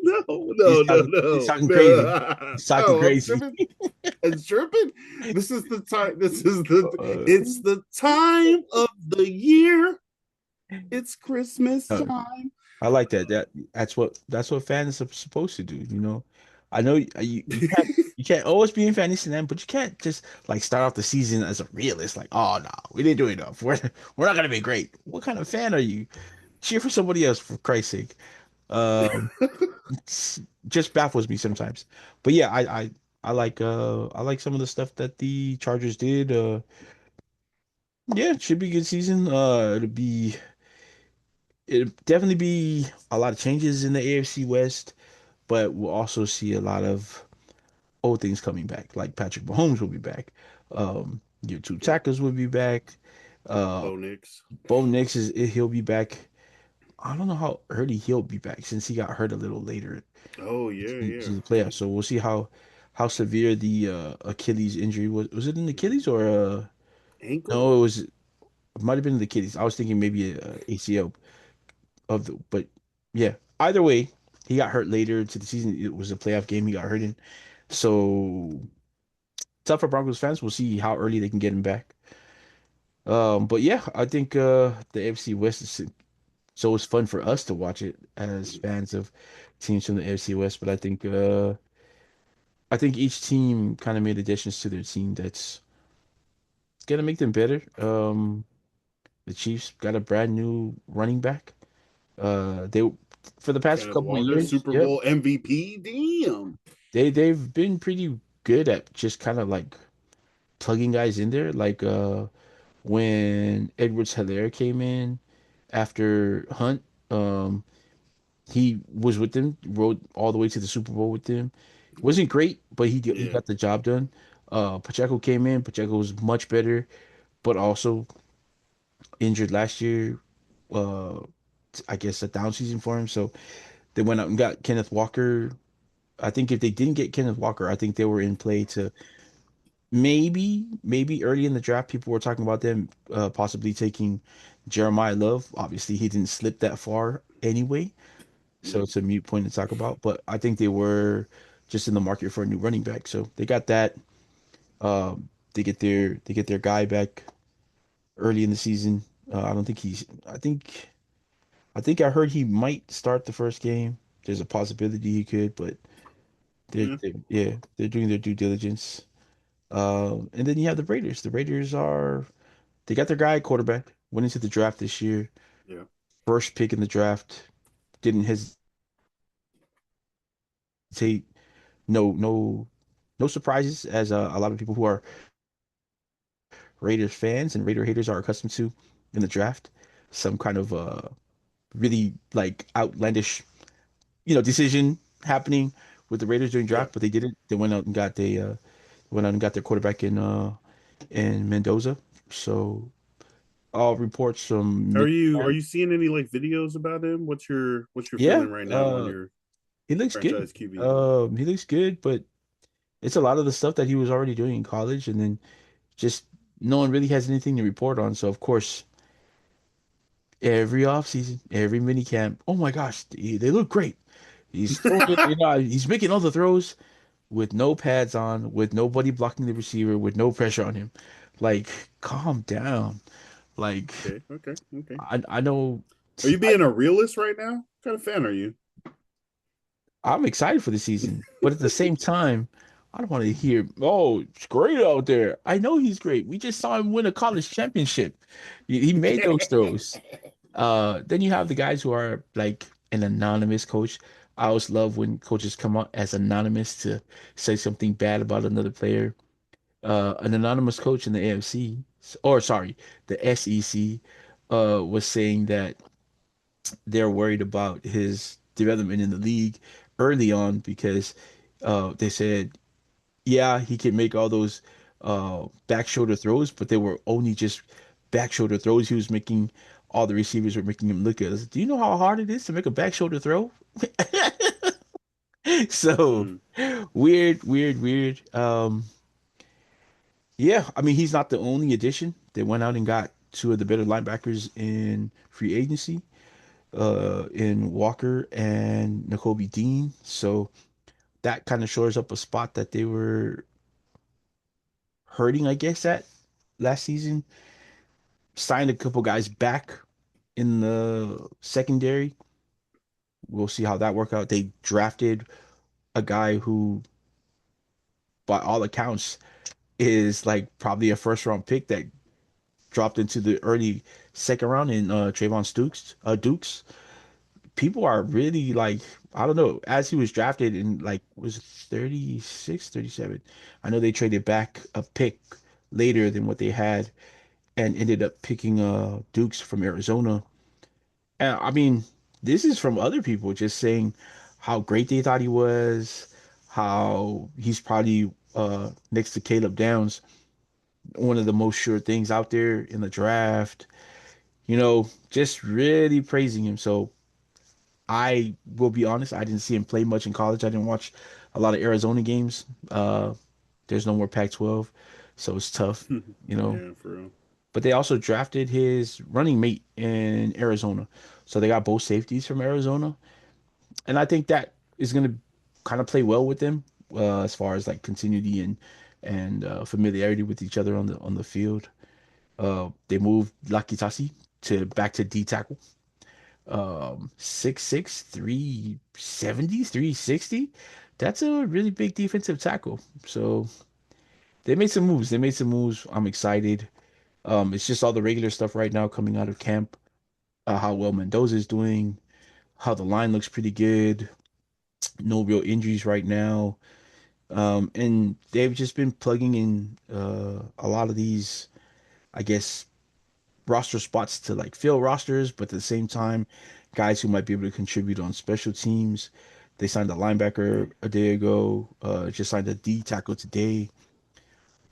no, He's no, no, talking, he's no, talking crazy. no. He's talking Oh, I'm crazy. tripping. I'm tripping. This is the time. This is the. Uh, It's the time of the year. It's Christmas uh, time. I like that. That's what fans are supposed to do. I know you can't always be in Fantasyland, but you can't just like start off the season as a realist. Like, oh no, we didn't do enough. We're not gonna be great. What kind of fan are you? Cheer for somebody else, for Christ's sake. Um, it's just baffles me sometimes. But yeah, I like some of the stuff that the Chargers did. Yeah, it should be a good season. It'll definitely be a lot of changes in the AFC West, but we'll also see a lot of old things coming back. Like Patrick Mahomes will be back. Your two Yeah, tackles will be back. Uh, Bo Nix. Bo Nix he'll be back. I don't know how early he'll be back since he got hurt a little later Oh yeah, into yeah. the playoffs. So we'll see how severe the Achilles injury was. Was it an Achilles or Ankle. no? It might have been the Achilles. I was thinking maybe a ACL but yeah. Either way, he got hurt later into the season. It was a playoff game he got hurt in. So tough for Broncos fans. We'll see how early they can get him back. But yeah, I think the AFC West is so it's fun for us to watch it as fans of teams from the AFC West. But I think each team kind of made additions to their team that's gonna make them better. The Chiefs got a brand new running back. They for the past Kenneth couple of Walker, years, Super yep, Bowl MVP. Damn. they've been pretty good at just kind of like plugging guys in there. Like when Edwards-Helaire came in after Hunt, um, he was with them, rode all the way to the Super Bowl with them. Wasn't great, but he Yeah, got the job done. Pacheco came in. Pacheco was much better, but also injured last year. Uh, I guess a down season for him. So they went out and got Kenneth Walker. I think if they didn't get Kenneth Walker, I think they were in play to maybe early in the draft. People were talking about them possibly taking Jeremiah Love. Obviously, he didn't slip that far anyway, so yeah. it's a mute point to talk about. But I think they were just in the market for a new running back, so they got that. They get their guy back early in the season. I don't think he's. I think I heard he might start the first game. There's a possibility he could, but they're, Yeah. they're yeah they're doing their due diligence. And then you have the Raiders. They got their guy at quarterback. Went into the draft this year, Yeah. first pick in the draft. Didn't hesitate. No surprises, as a lot of people who are Raiders fans and Raider haters are accustomed to in the draft. Some kind of really like outlandish, decision happening with the Raiders during Yeah. draft, but they didn't. They went out and got their quarterback in Mendoza. So all reports from Are mini you are camp. you seeing any like videos about him? What's your Yeah, feeling right now on your he looks good. franchise QB? He looks good, but it's a lot of the stuff that he was already doing in college, and then just no one really has anything to report on. So of course, every offseason, every mini camp, oh my gosh, they look great. He's throwing it, he's making all the throws with no pads on, with nobody blocking the receiver, with no pressure on him. Like, calm down. Like, Okay, okay, okay. I know. Are you being a realist right now? What kind of fan are you? I'm excited for the season, but at the same time, I don't want to hear, oh, it's great out there. I know he's great. We just saw him win a college championship. He made those throws. Then you have the guys who are like an anonymous coach. I always love when coaches come out as anonymous to say something bad about another player. An anonymous coach in the AFC, or sorry, the SEC, was saying that they're worried about his development in the league early on because they said, yeah, he can make all those back shoulder throws, but they were only just back shoulder throws. He was making all the receivers were making him look at us. Do you know how hard it is to make a back shoulder throw? So Mm. weird, weird, weird. Yeah, I mean he's not the only addition. They went out and got two of the better linebackers in free agency, in Walker and Nakobe Dean. So that kind of shores up a spot that they were hurting, I guess, at last season. Signed a couple guys back in the secondary. We'll see how that work out. They drafted a guy who, by all accounts, is like probably a first round pick that dropped into the early second round in Trayvon Dukes. People are really like, I don't know, as he was drafted in like was it 36, 37. I know they traded back a pick later than what they had and ended up picking Dukes from Arizona. And I mean, this is from other people just saying how great they thought he was, how he's probably next to Caleb Downs, one of the most sure things out there in the draft. Just really praising him. So I will be honest, I didn't see him play much in college. I didn't watch a lot of Arizona games. There's no more Pac-12, so it's tough, you know. Yeah, for real. But they also drafted his running mate in Arizona. So they got both safeties from Arizona. And I think that is going to kind of play well with them as far as like continuity and familiarity with each other on the field. They moved Lakitasi to back to D tackle. 6'6", 370, 360. That's a really big defensive tackle. So they made some moves. They made some moves. I'm excited. It's just all the regular stuff right now coming out of camp. How well Mendoza is doing. How the line looks pretty good. No real injuries right now. And they've just been plugging in a lot of these, I guess, roster spots to like fill rosters, but at the same time, guys who might be able to contribute on special teams. They signed a linebacker a day ago, just signed a D tackle today.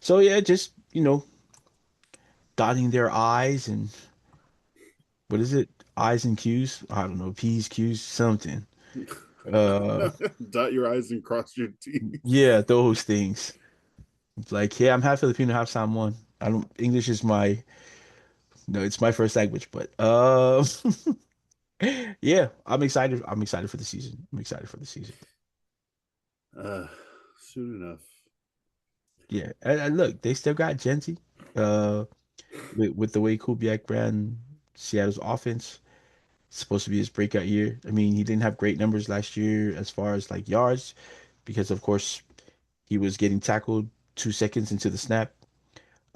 So yeah, just dotting their I's and what is it? I's and Q's? I don't know, P's, Q's, something. Uh Dot your I's and cross your T's. yeah, those things. Like, yeah, I'm half Filipino, half Samoan. I don't English is my no, it's my first language, but yeah, I'm excited. I'm excited for the season. I'm excited for the season. Uh, Soon enough. Yeah, and look, they still got Genty. Uh, with the way Kubiak ran Seattle's offense, it's supposed to be his breakout year. I mean, he didn't have great numbers last year as far as like yards, because of course he was getting tackled 2 seconds into the snap.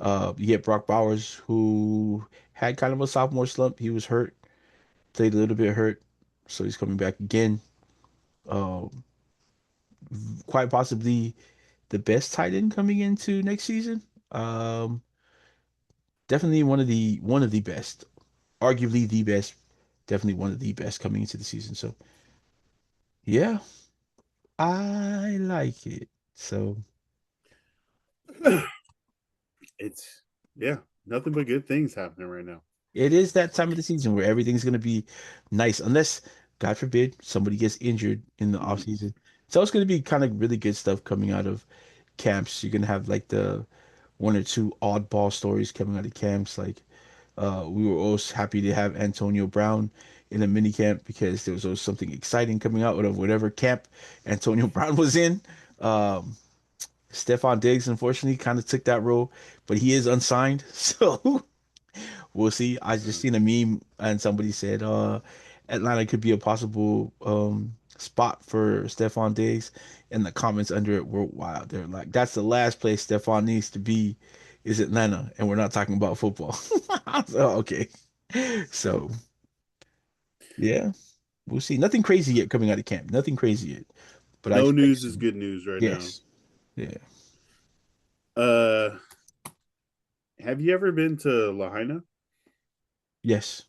You get Brock Bowers, who had kind of a sophomore slump. He was hurt, played a little bit hurt, so he's coming back again. Um, quite possibly the best tight end coming into next season. Um, Definitely one of the best, arguably the best, definitely one of the best coming into the season. So yeah, I like it. So It's yeah, nothing but good things happening right now. it is that time of the season where everything's gonna be nice, unless God forbid somebody gets injured in the off season. So it's gonna be kind of really good stuff coming out of camps. You're gonna have like the one or two oddball stories coming out of camps. Like we were always happy to have Antonio Brown in a mini camp because there was always something exciting coming out of whatever camp Antonio Brown was in. Um, Stephon Diggs, unfortunately, kind of took that role, but he is unsigned, so we'll see. I just Uh, seen a meme and somebody said Atlanta could be a possible spot for Stephon Diggs, and the comments under it were wild. They're like, "That's the last place Stephon needs to be, is Atlanta, and we're not talking about football." So okay, so yeah, we'll see. Nothing crazy yet coming out of camp. Nothing crazy yet, but I No expect news is soon. good news right now. Yes, yeah, Uh, have you ever been to Lahaina? yes.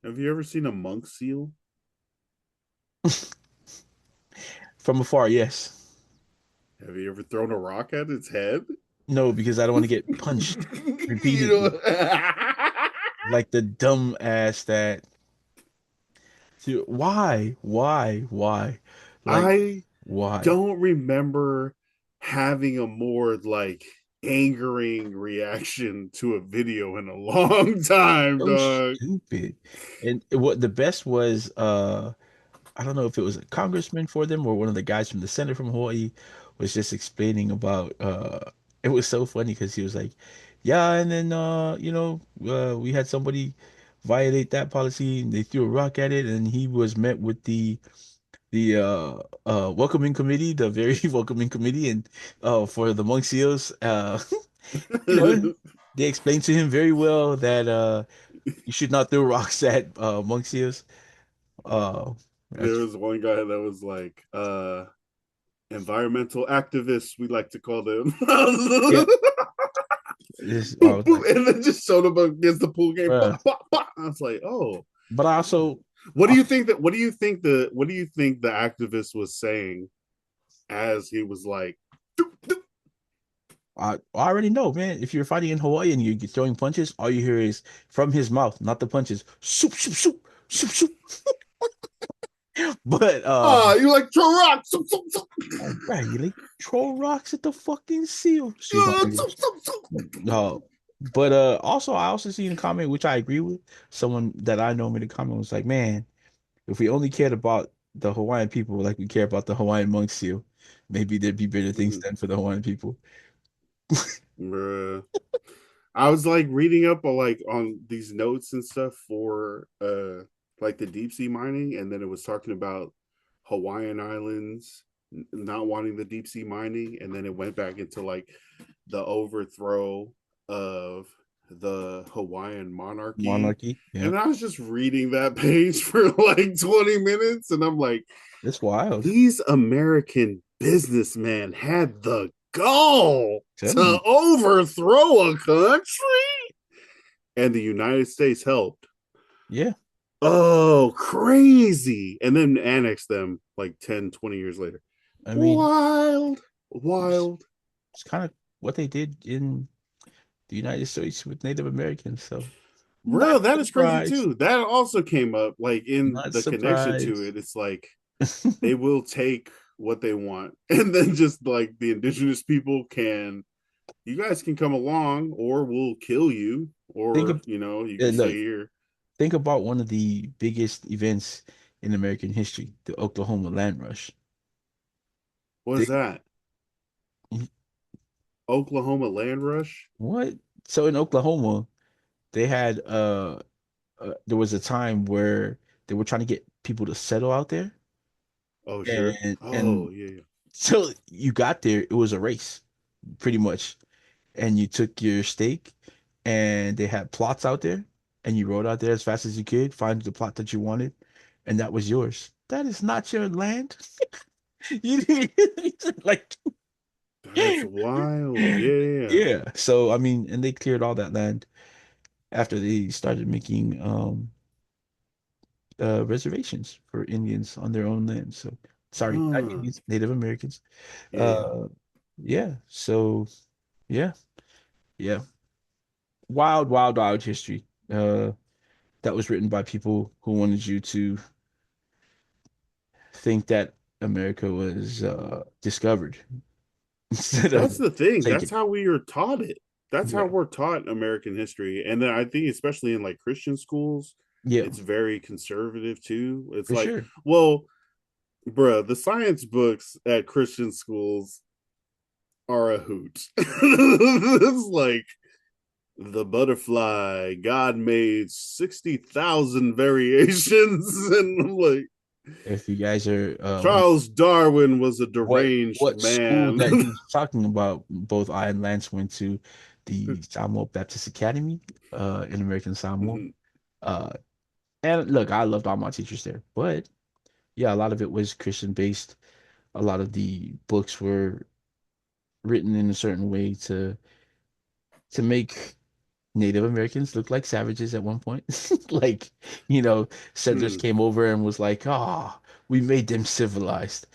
Have you ever seen a monk seal? From afar, yes. Have you ever thrown a rock at its head? No, because I don't want to get punched You repeatedly, know, like the dumb ass that. Dude, why? Like, I why? don't remember having a more like angering reaction to a video in a long time, So dog. stupid. And what the best was, I don't know if it was a congressman for them or one of the guys from the Senate from Hawaii was just explaining about it was so funny because he was like, yeah, and then we had somebody violate that policy and they threw a rock at it and he was met with the welcoming committee, the very welcoming committee and for the monk seals you know they explained to him very well that you should not throw rocks at monk seals. There That's was one guy that was like, environmental activists, we like to call them. yeah. This I Boop, was boop, like, and then just showed up against the pool game. Bah, bruh. bah, bah. I was like, oh, But I also, what do I, you think that? What do you think the activist was saying as he was like, doop, doop. I already know, man. If you're fighting in Hawaii and you're throwing punches, all you hear is from his mouth, not the punches. Soup, soup, soup, soup, soup. But Ah, you like throw rocks? Zoop, zoop, zoop. oh, right, you like throw rocks at the fucking seal. Excuse my Zoop, language. zoop, zoop. No. But also I also seen a comment which I agree with. Someone that I know made a comment was like, man, if we only cared about the Hawaiian people like we care about the Hawaiian monk seal, maybe there'd be better things done for the Hawaiian people. Bruh. I was like reading up on like on these notes and stuff for like the deep sea mining, and then it was talking about Hawaiian Islands not wanting the deep sea mining, and then it went back into like the overthrow of the Hawaiian monarchy. Monarchy. Yeah. And I was just reading that page for like 20 minutes, and I'm like, It's wild. these American businessmen had the gall Telling to you. overthrow a country, and the United States helped. Yeah. Oh, crazy. And then annex them like 10, 20 years later. I mean, Wild, it's, wild. it's kind of what they did in the United States with Native Americans. So Bro, not that is crazy surprised. too. That also came up like in Not the connection to surprised. it. It's like they will take what they want, and then just like the indigenous people can, you guys can come along or we'll kill you, Think or of you can stay look, here. think about one of the biggest events in American history, the Oklahoma land rush. What is Think, that? Oklahoma land rush? what? So in Oklahoma, they had there was a time where they were trying to get people to settle out there. Oh, sure. And Oh, yeah, so you got there, it was a race, pretty much. And you took your stake and they had plots out there and you rode out there as fast as you could, find the plot that you wanted, and that was yours. That is not your land. You didn't like yeah. That's wild. Yeah. yeah. So I mean, and they cleared all that land after they started making reservations for Indians on their own land. So sorry, not Huh. Indians, Native Americans. Yeah, yeah. Uh yeah. So yeah, yeah. Wild, wild, wild history. That was written by people who wanted you to think that America was discovered instead of That's the thing. That's taken. how we are taught it. That's how Yeah, we're taught American history. And then I think, especially in like Christian schools, yeah, it's very conservative too. It's for like, sure. well, bruh, the science books at Christian schools are a hoot. It's like the butterfly, God made 60,000 variations. And I'm like, If you guys are Charles Darwin was a deranged what school man. that he's talking about, both I and Lance went to the Samoa Baptist Academy in American Samoa. Uh, and look, I loved all my teachers there, but yeah, a lot of it was Christian based. A lot of the books were written in a certain way to make Native Americans look like savages at one point. Like, settlers Hmm. came over and was like, "Ah, we made them civilized."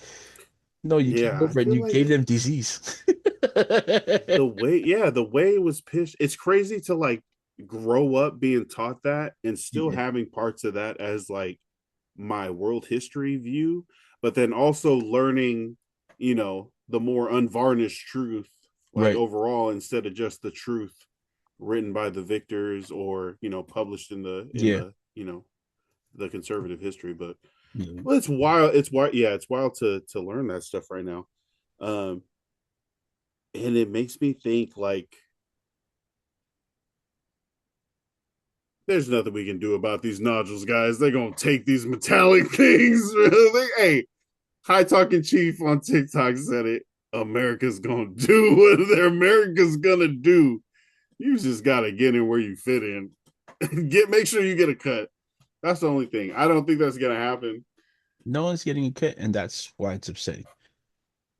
No, you came Yeah, I over and feel you gave like them disease. the way it was pitched, it's crazy to like grow up being taught that and still Yeah, having parts of that as like my world history view, but then also learning, the more unvarnished truth, like right. overall, instead of just the truth written by the victors or, published in the Yeah. the conservative history. But Yeah. well, it's wild. It's wild. Yeah, it's wild to learn that stuff right now. Um, and it makes me think like there's nothing we can do about these nodules, guys. They're gonna take these metallic things. Hey, High Talking Chief on TikTok said it. America's gonna do what America's gonna do. You just gotta get in where you fit in. Make sure you get a cut. That's the only thing. I don't think that's gonna happen. No one's getting a cut, and that's why it's upsetting.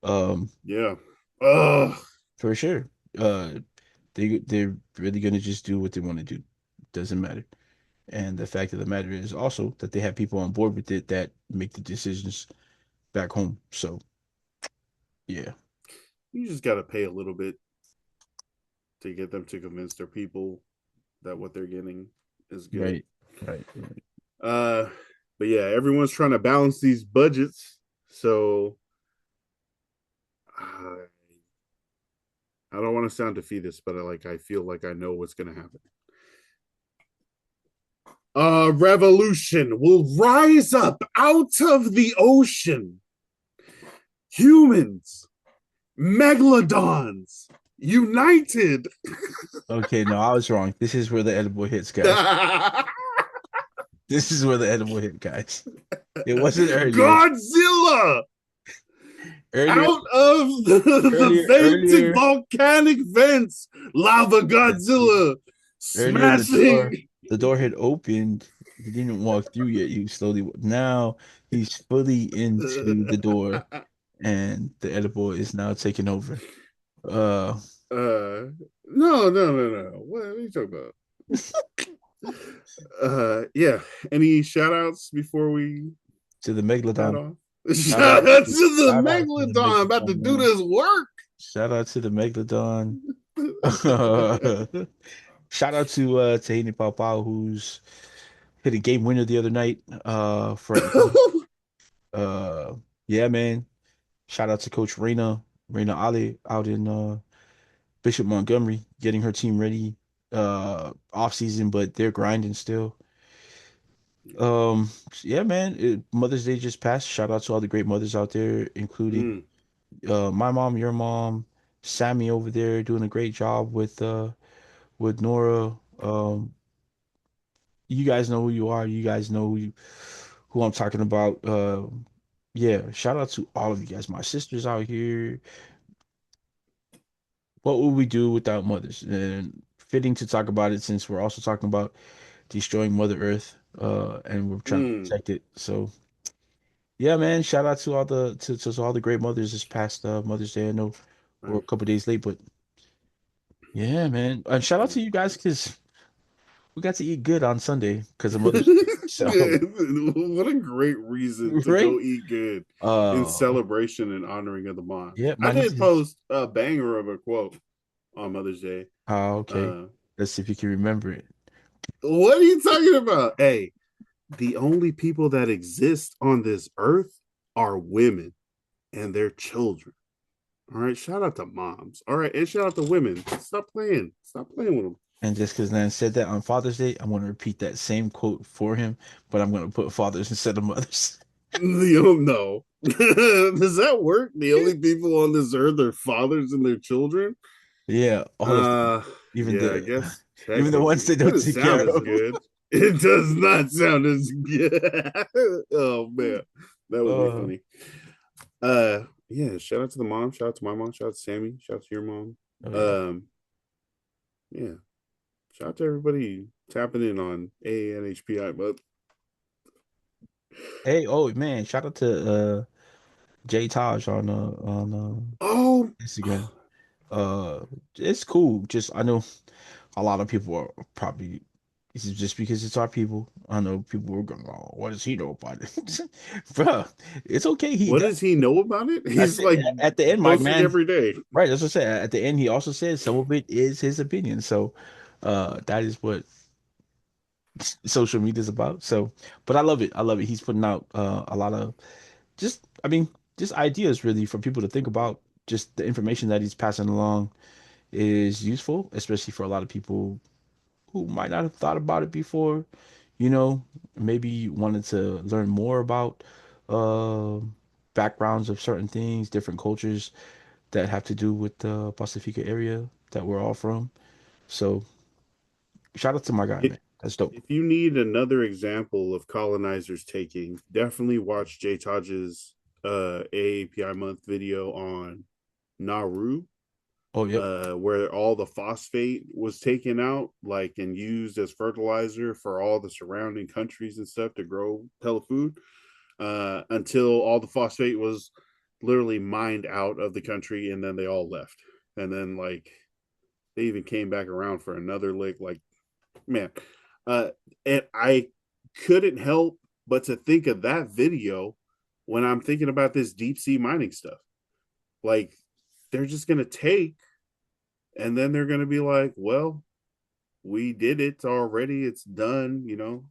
Um, Yeah. Ugh. for sure. Uh, they're really gonna just do what they want to do. Doesn't matter. And the fact of the matter is also that they have people on board with it that make the decisions back home. So yeah, You just gotta pay a little bit to get them to convince their people that what they're getting is good. right, right. Uh but yeah, everyone's trying to balance these budgets. So uh, I don't want to sound defeatist, but I feel like I know what's gonna happen. A revolution will rise up out of the ocean. Humans, megalodons, united. Okay, no, I was wrong. This is where the edible hits, guys. This is where the edible hit, guys. It wasn't earlier. Godzilla Earlier, out of the venting earlier, volcanic vents. Lava Godzilla earlier. smashing. The door had opened. He didn't walk through yet. He slowly. Now he's fully into the door, and the edible is now taking over. Uh, No. What are you talking about? Yeah. Any shout outs before we to the head megalodon. off? Shout out to the Shout out to the megalodon about to megalodon, do man. this work. Shout out to the megalodon. Shout out to Tahini Paopao, who's hit a game winner the other night for Atlanta. Uh yeah, man. Shout out to Coach Reina Ali out in Bishop Montgomery, getting her team ready off season, but they're grinding still. Yeah, man. Mother's Day just passed. Shout out to all the great mothers out there, including Mm, my mom, your mom, Sammy over there doing a great job with Nora. You guys know who you are. You guys know who I'm talking about. Yeah, shout out to all of you guys. My sisters out here. What would we do without mothers? And fitting to talk about it since we're also talking about destroying Mother Earth, and we're trying to mm. protect it. So yeah, man, shout out to all to all the great mothers this past Mother's Day. I know we're a couple days late, but yeah, man. And shout out to you guys because we got to eat good on Sunday because of Mother's Day. So What a great reason to right. go eat good in Uh celebration and honoring of the moms. yeah, I my did nieces. post a banger of a quote on Mother's Day. Oh, okay. Uh, Let's see if you can remember it. what are you talking about? Hey, the only people that exist on this earth are women and their children. All right, shout out to moms. All right, and shout out to women. Stop playing. Stop playing with them. And just because Nan said that on Father's Day, I'm going to repeat that same quote for him, but I'm going to put fathers instead of mothers. You don't know. Does that work? The only people on this earth are fathers and their children. Yeah, all of them, Uh, even yeah, I the guess even the ones technically they don't doesn't take sound care as of. good. It does not sound as good. Oh man, that would be Uh, funny. Yeah. Shout out to the mom. Shout out to my mom. Shout out to Sammy. Shout out to your mom. oh yeah. Um, yeah. Shout out to everybody tapping in on AANHPI. But Hey, oh man, shout out to J Taj on oh, Instagram. Uh, it's cool. Just I know a lot of people are probably this is just because it's our people. I know people were going, "Oh, what does he know about it?" Bro, it's okay. He what does does he know about it? at He's like the end, my posting man. every day. Right, that's what I said. At the end, he also said some of it is his opinion. So, that is what social media is about. So, but I love it. I love it. He's putting out a lot of just, I mean, just ideas really for people to think about. Just the information that he's passing along is useful, especially for a lot of people who might not have thought about it before. You know, maybe wanted to learn more about uh, backgrounds of certain things, different cultures that have to do with the Pacifica area that we're all from. So shout out to my guy, man. That's dope. If you need another example of colonizers taking, definitely watch J Taj's AAPI month video on Nauru, Oh, yep. where all the phosphate was taken out, like and used as fertilizer for all the surrounding countries and stuff to grow telefood, until all the phosphate was literally mined out of the country, and then they all left, and then like they even came back around for another lick. Like man, uh, and I couldn't help but to think of that video when I'm thinking about this deep sea mining stuff. Like they're just gonna take and then they're going to be like, well, we did it already. It's done, you know.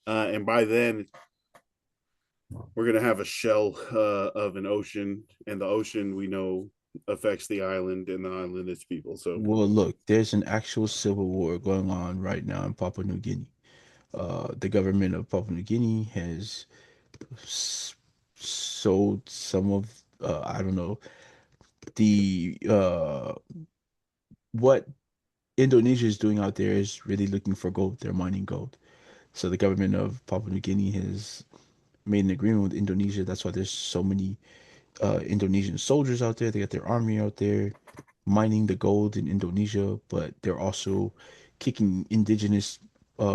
And by then, we're going to have a shell of an ocean, and the ocean we know affects the island and the island its people. So, Well, look, there's an actual civil war going on right now in Papua New Guinea. The government of Papua New Guinea has s- sold some of, I don't know, the what Indonesia is doing out there is really looking for gold. They're mining gold. So the government of Papua New Guinea has made an agreement with Indonesia. That's why there's so many Indonesian soldiers out there. They got their army out there mining the gold in Indonesia, but they're also kicking indigenous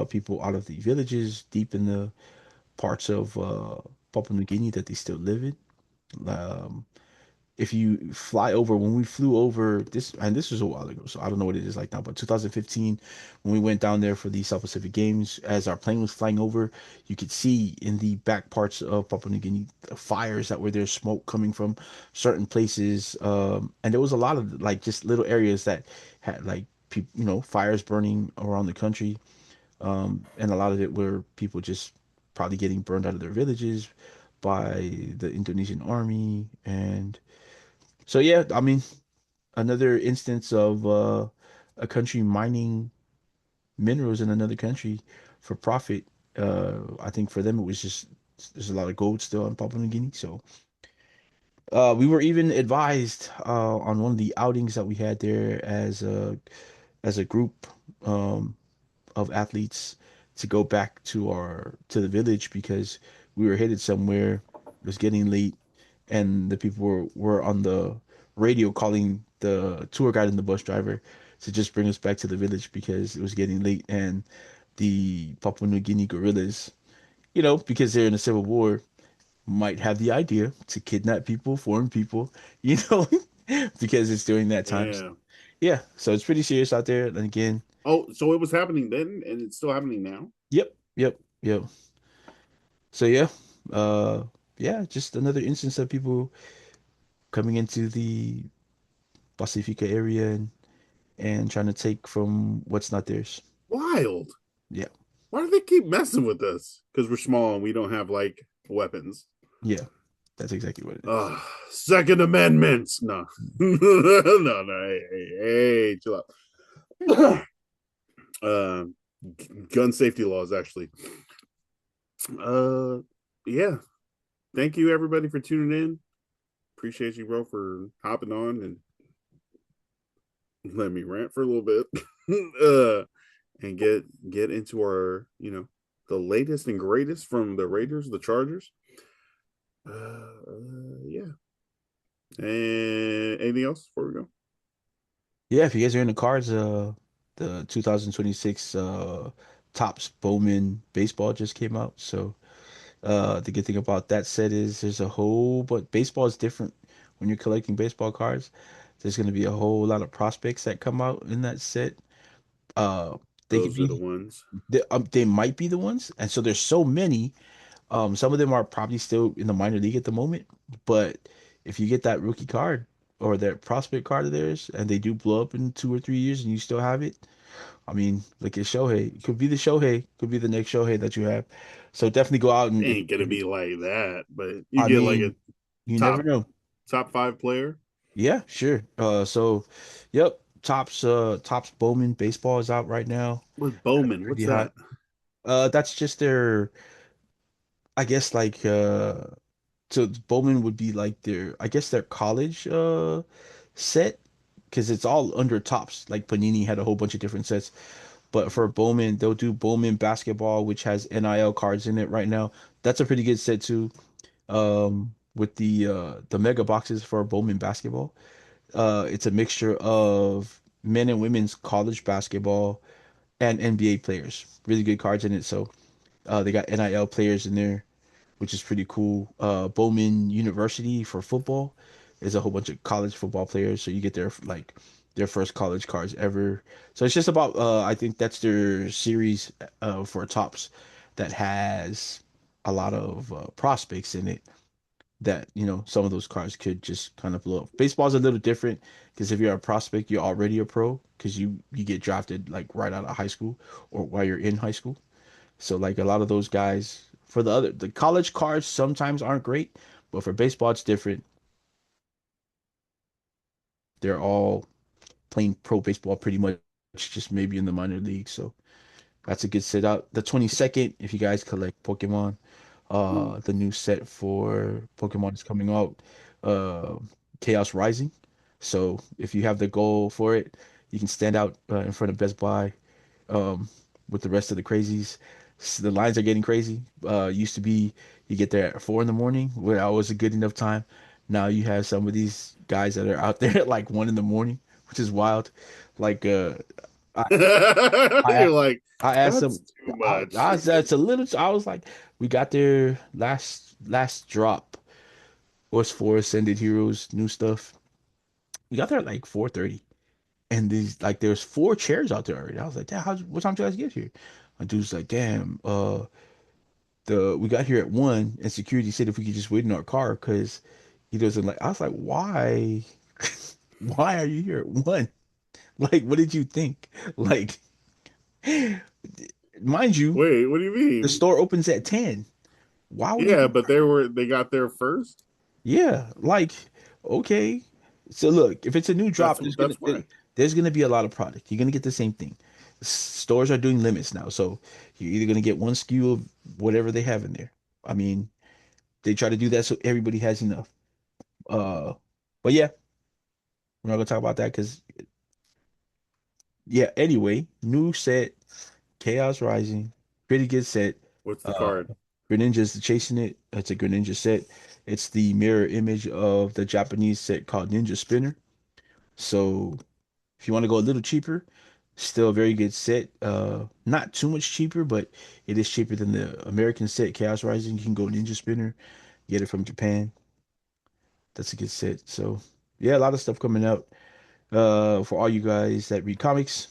people out of the villages deep in the parts of Papua New Guinea that they still live in. Um, if you fly over, when we flew over this, and this was a while ago, so I don't know what it is like now, but 2015, when we went down there for the South Pacific Games, as our plane was flying over, you could see in the back parts of Papua New Guinea the fires that were there, smoke coming from certain places, and there was a lot of like just little areas that had like people, fires burning around the country, and a lot of it were people just probably getting burned out of their villages by the Indonesian army. And so yeah, I mean, another instance of a country mining minerals in another country for profit. I think for them it was just there's a lot of gold still in Papua New Guinea. So we were even advised on one of the outings that we had there as a group of athletes to go back to the village because we were headed somewhere. It was getting late, and the people were on the radio calling the tour guide and the bus driver to just bring us back to the village because it was getting late, and the Papua New Guinea guerrillas, because they're in a civil war, might have the idea to kidnap people, foreign people, you know, because it's during that time. So, yeah. yeah, so it's pretty serious out there. And again, Oh, so it was happening then, and it's still happening now. yep, yep, yep. So yeah, uh, yeah, just another instance of people coming into the Pacifica area and trying to take from what's not theirs. Wild. Yeah, Why do they keep messing with us? Because we're small and we don't have like weapons. yeah, that's exactly what it is. Uh, Second Amendment. No, no, no. Hey, chill out. uh, gun safety laws, actually. Uh, yeah. Thank you, everybody, for tuning in. Appreciate you, bro, for hopping on and let me rant for a little bit. uh, and get into our the latest and greatest from the Raiders, the Chargers. Yeah. And anything else before we go? Yeah, if you guys are in the cards, the 2026 Topps Bowman baseball just came out. So the good thing about that set is there's a whole, but baseball is different when you're collecting baseball cards. There's going to be a whole lot of prospects that come out in that set. Uh, they could Those are the be, ones. they might be the ones, and so there's so many. Some of them are probably still in the minor league at the moment, but if you get that rookie card or that prospect card of theirs, and they do blow up in 2 or 3 years, and you still have it, I mean, look at Shohei. It could be the Shohei, could be the next Shohei that you have. So definitely go out and Ain't gonna be like that, but you I get like a mean, you never top know. top five player. Yeah, sure. So, yep, Tops Bowman baseball is out right now. What That's Bowman? What's pretty hot. that? That's just their, I guess like so Bowman would be like their, I guess their college set because it's all under Tops. Like Panini had a whole bunch of different sets, but for Bowman, they'll do Bowman basketball, which has NIL cards in it right now. That's a pretty good set too. With the mega boxes for Bowman basketball. It's a mixture of men and women's college basketball and NBA players. Really good cards in it. So they got NIL players in there, which is pretty cool. Bowman University for football is a whole bunch of college football players. So you get their like their first college cards ever. So it's just about I think that's their series for tops that has a lot of prospects in it that some of those cards could just kind of blow up. Baseball's a little different because if you're a prospect, you're already a pro because you get drafted like right out of high school or while you're in high school. So like a lot of those guys for the college cards sometimes aren't great, but for baseball it's different. They're all playing pro baseball pretty much, just maybe in the minor league. So that's a good set out. The 22nd, if you guys collect Pokemon, the new set for Pokemon is coming out, uh, Chaos Rising. So if you have the goal for it, you can stand out in front of Best Buy um, with the rest of the crazies. The lines are getting crazy. Used to be you get there at 4 in the morning, where I was a good enough time. Now you have some of these guys that are out there at like 1 in the morning, which is wild. Like I I You're like, I asked that's them. too much. I that's a little. I was like, we got their last drop was for Ascended Heroes new stuff. We got there at like 4:30, and these like there's four chairs out there already. I was like, damn, what time did you guys get here? My dude's like, damn, the we got here at 1, and security said if we could just wait in our car because he doesn't like. I was like, why? Why are you here at 1? Like, what did you think? Like, mind you, Wait, what do you the mean? store opens at 10. Why would he Yeah, be? but they got there first. Yeah, like okay. So look, if it's a new drop, That's why. there's gonna be a lot of product. You're gonna get the same thing. Stores are doing limits now, so you're either gonna get one SKU of whatever they have in there. I mean, they try to do that so everybody has enough. Uh, but yeah, we're not gonna talk about that because yeah. Anyway, new set, Chaos Rising, pretty good set. What's the Uh, card? Greninja's chasing it. It's a Greninja set. It's the mirror image of the Japanese set called Ninja Spinner. So if you want to go a little cheaper, still a very good set. Not too much cheaper, but it is cheaper than the American set Chaos Rising. You can go Ninja Spinner, get it from Japan. That's a good set. So yeah, a lot of stuff coming out. For all you guys that read comics,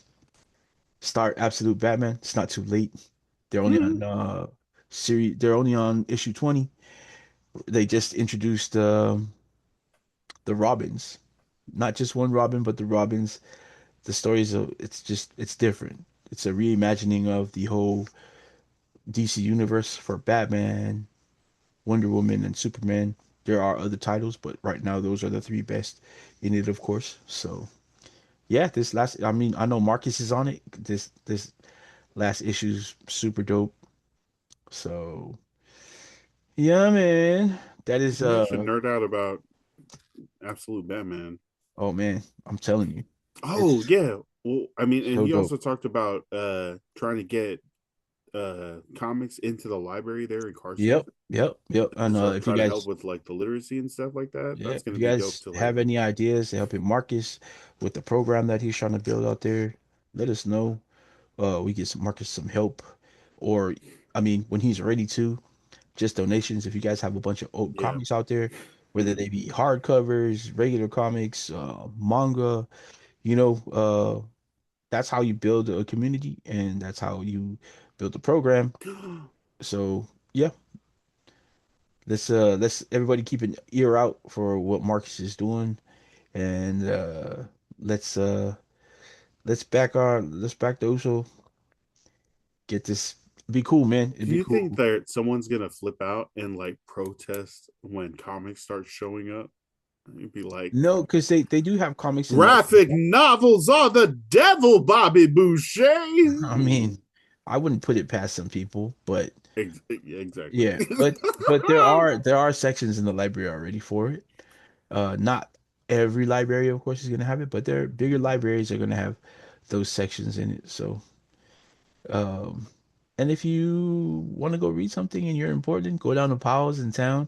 start Absolute Batman. It's not too late. They're only on series. They're only on issue 20. They just introduced the Robins, not just one Robin, but the Robins. The stories of it's different. It's a reimagining of the whole DC universe for Batman, Wonder Woman, and Superman. There are other titles, but right now those are the three best in it, of course. So yeah, this last I mean, I know Marcus is on it. This last issue's super dope. So yeah, man. That is Maybe I should nerd out about Absolute Batman. oh man, I'm telling you. Oh It's yeah. Well, I mean, and So he dope. also talked about trying to get comics into the library there in Carson Yep, yep, yep. And to if you try to help guys, with like the literacy and stuff like that. yeah, That's if going you to be dope guys to like. have any ideas to helping Marcus with the program that he's trying to build out there, let us know. We get some Marcus some help, or I mean, when he's ready to, just donations. If you guys have a bunch of old Yeah. comics out there, whether Hmm. they be hardcovers, regular comics, manga, you know, that's how you build a community, and that's how you build a program. So yeah, let's everybody keep an ear out for what Marcus is doing, and let's uh let's back the Uso. Get this. Be cool, man. It'd Do be you think cool. that someone's gonna flip out and like protest when comics start showing up? You'd be like, No, because they do have comics in like. graphic novels are the devil, Bobby Boucher. I mean, I wouldn't put it past some people, but Yeah, exactly. yeah, but there are sections in the library already for it. Not every library, of course, is gonna have it, but their bigger libraries are gonna have those sections in it. So, um, and if you want to go read something and you're important, go down to Powell's in town.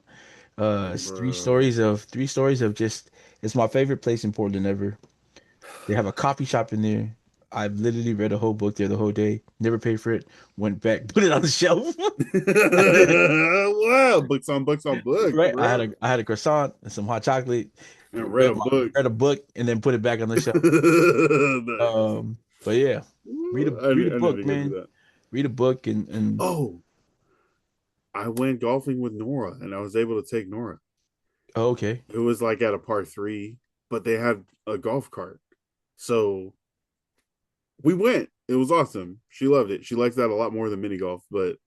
It's Bruh. three stories of just. It's my favorite place in Portland ever. They have a coffee shop in there. I've literally read a whole book there the whole day. Never paid for it. Went back, put it on the shelf. Wow, books on books, Right. I had bro. a croissant and some hot chocolate. And read a book. Read a book and then put it back on the shelf. Nice. But yeah, read a I need book, to go do man. that. Read a book and Oh, I went golfing with Nora and I was able to take Nora. oh, okay. It was like at a par three, but they had a golf cart. So we went. It was awesome. She loved it. She likes that a lot more than mini golf. But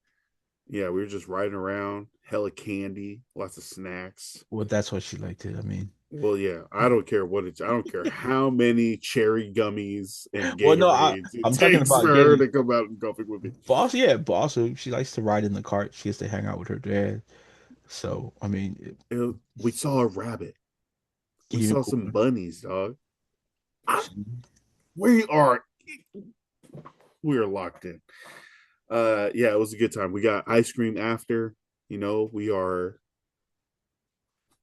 yeah, we were just riding around, hella candy, lots of snacks. Well, that's what she liked it. I mean, Well, yeah, I don't care what it's. I don't care how many cherry gummies and well, no, Gatorades it I'm talking takes for about her getting to come out and golfing with me. boss. Yeah, but also she likes to ride in the cart. She gets to hang out with her dad. So I mean, We saw a rabbit. We even saw some cooler. bunnies, dog. I, we are we are locked in. Yeah, it was a good time. We got ice cream after. We are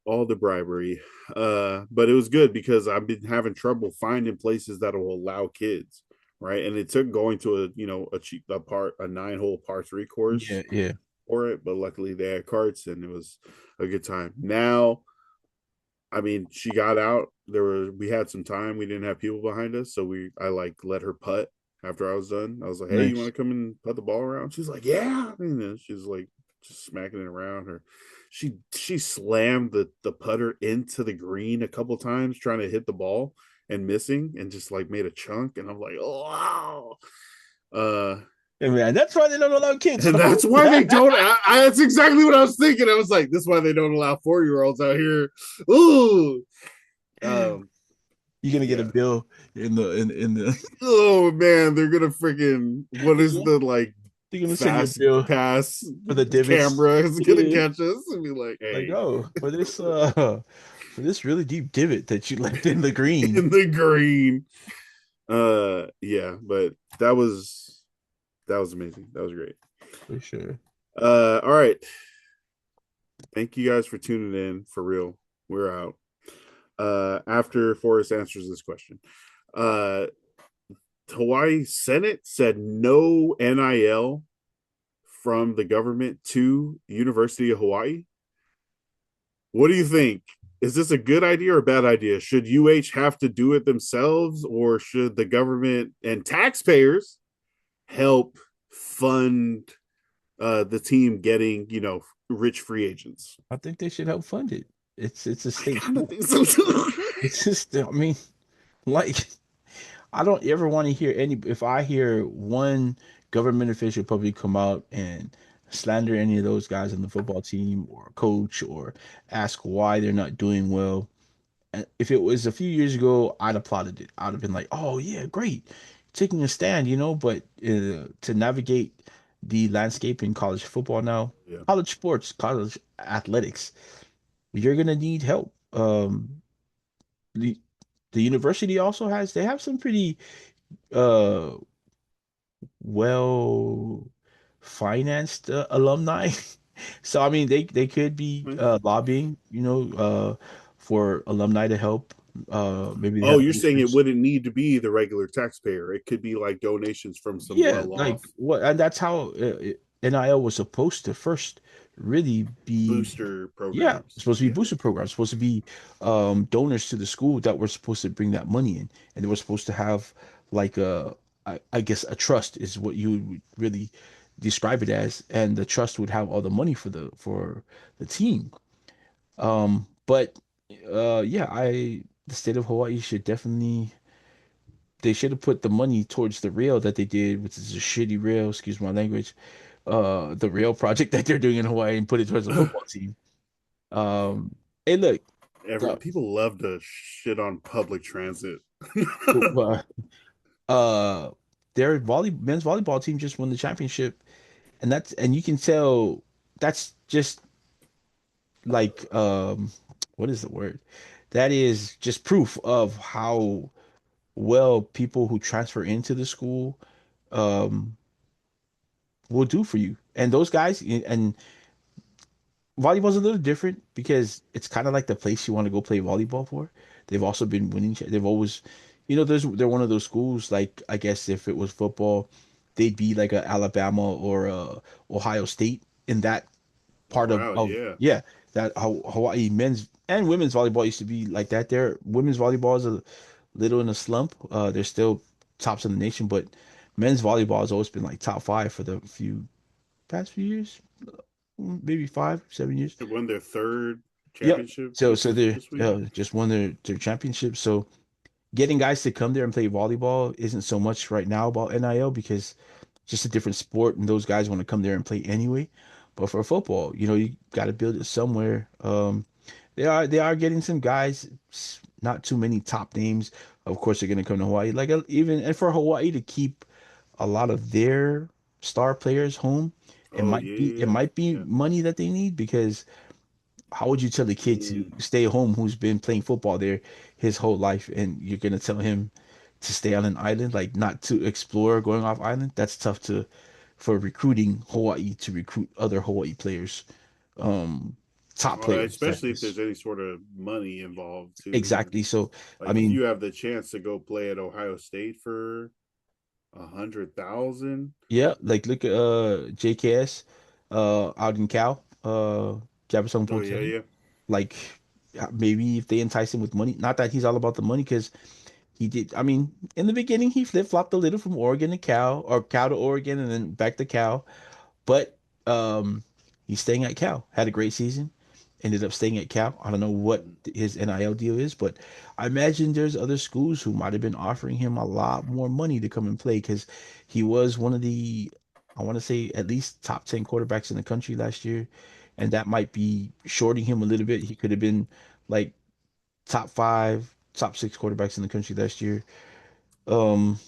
all the bribery. But it was good because I've been having trouble finding places that will allow kids, right? And it took going to a 9-hole par three course Yeah, yeah. for it, but luckily they had carts and it was a good time. Now, I mean, she got out. We had some time. We didn't have people behind us, so I like let her putt after I was done. I was like, "Hey, you want Nice. to come and putt the ball around?" She's like, "Yeah." She's like just smacking it around her. She slammed the putter into the green a couple times trying to hit the ball and missing, and just like made a chunk. And I'm like, "Oh wow." Uh, Hey, man, that's why they don't allow kids, and folks. that's why they don't. That's exactly what I was thinking. I was like, "This is why they don't allow 4-year-olds out here." Ooh. Um, You're gonna get a yeah. bill in the Oh man, they're gonna freaking what is yeah, the like they're gonna send you a fast bill pass for the divots. camera is gonna Yeah. catch us and be like, Like, hey, oh, for this really deep divot that you left in the green. in the green. Yeah, but that was amazing. That was great. For sure. All right. Thank you guys for tuning in for real. We're out. After Forrest answers this question. Uh Hawaii Senate said no NIL from the government to University of Hawaii. What do you think? Is this a good idea or a bad idea? Should UH have to do it themselves, or should the government and taxpayers help fund the team getting rich free agents? I think they should help fund it. It's a I state kind of school. think so too. It's just I mean, like I don't ever want to hear any if I hear one government official probably come out and slander any of those guys on the football team or coach or ask why they're not doing well. And if it was a few years ago, I'd applauded it. I'd have been like, "Oh yeah, great, taking a stand," you know. But to navigate the landscape in college football now, Yeah, college sports, college athletics, you're gonna need help. The the university also has they have some pretty uh well financed alumni. So I mean they could be lobbying, for alumni to help. Maybe they Oh, have you're saying it boosters. wouldn't need to be the regular taxpayer. It could be like donations from some Yeah, well-off like what, and that's how NIL was supposed to first really be. booster Yeah, it's programs. supposed to be Yeah. booster programs, supposed to be donors to the school that were supposed to bring that money in, and they were supposed to have like I guess a trust is what you would really describe it as, and the trust would have all the money for the team. But yeah, the state of Hawaii should definitely, they should have put the money towards the rail that they did, which is a shitty rail, excuse my language, the rail project that they're doing in Hawaii, and put it towards the football team. Um, hey, look, Every the, people love to shit on public transit. uh, uh, their men's volleyball team just won the championship, and you can tell that's just like what is the word? That is just proof of how well people who transfer into the school um will do for you. And those guys, and volleyball's a little different because it's kind of like the place you want to go play volleyball for. They've also been winning. They've always, they're one of those schools. Like I guess if it was football, they'd be like a Alabama or a Ohio State in that Oh part wow, of yeah. yeah, that how Hawaii men's and women's volleyball used to be like that. There, women's volleyball is a little in a slump. They're still tops in the nation, but men's volleyball has always been like top five for the past few years, maybe 5, 7 years. They won their third Yep. championship So they're this week. just won their championship. So getting guys to come there and play volleyball isn't so much right now about NIL because it's just a different sport and those guys want to come there and play anyway. But for football, you got to build it somewhere. They are getting some guys, not too many top names. Of course, they're gonna come to Hawaii. Like even and for Hawaii to keep a lot of their star players home, it Oh might yeah, be it yeah, might be yeah. money that they need because how would you tell a kid to Mm. stay home who's been playing football there his whole life and you're gonna tell him to stay on an island, like not to explore going off island? That's tough to for recruiting Hawaii to recruit other Hawaii players, um, top players, that Especially if is. there's any sort of money involved too. Exactly. So, I Like if mean, you have the chance to go play at Ohio State for 100,000. yeah, like look at JKS out in Cal, Jefferson Oh yeah, Poteet. yeah. Like maybe if they entice him with money, not that he's all about the money because he did. I mean, in the beginning, he flip-flopped a little from Oregon to Cal, or Cal to Oregon, and then back to Cal. But he's staying at Cal. Had a great season. Ended up staying at Cal. I don't know what Mm. his NIL deal is, but I imagine there's other schools who might have been offering him a lot more money to come and play because he was one of the, I want to say, at least top 10 quarterbacks in the country last year. And that might be shorting him a little bit. He could have been like top five, top six quarterbacks in the country last year. Um,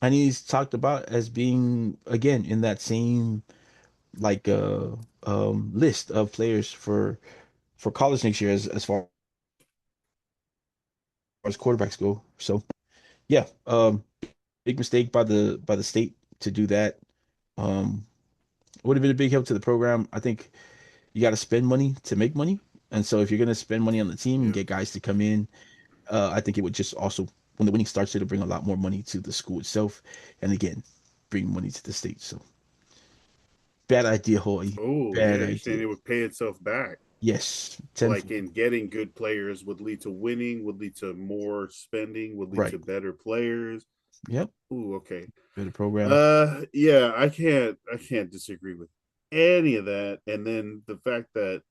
and he's talked about as being again in that same like list of players for college next year as far as quarterbacks go. So yeah, big mistake by the state to do that. Um, would have been a big help to the program. I think you got to spend money to make money, and so if you're gonna spend money on the team and Yeah. get guys to come in, I think it would just also when the winning starts, it'll bring a lot more money to the school itself, and again, bring money to the state. So bad idea, Hawaii. Oh Bad yeah. You're saying idea. it would pay itself back. Yes, Like tenfold. in getting good players would lead to winning, would lead to more spending, would lead Right. to better players. Yep. Ooh, okay. Better program. Yeah, I can't disagree with any of that. And then the fact that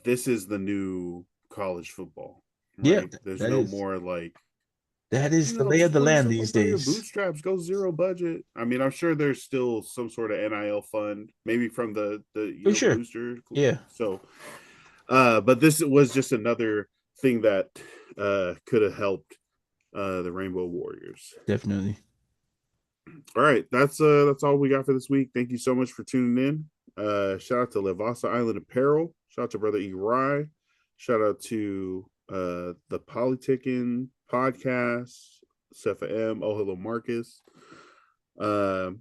this is the new college football, Yeah, right? There's that no is more like, the lay of just the work land yourself these up by your days. bootstraps, go zero budget. I mean, I'm sure there's still some sort of NIL fund, maybe from the For sure. booster. Yeah, So but this was just another thing that could have helped the Rainbow Warriors. definitely. All right, that's all we got for this week. Thank you so much for tuning in. Shout out to Levasa Island Apparel. Shout out to Brother Eri. Shout out to the Polytickin podcast, Sefa M. Oh, hello, Marcus. Um,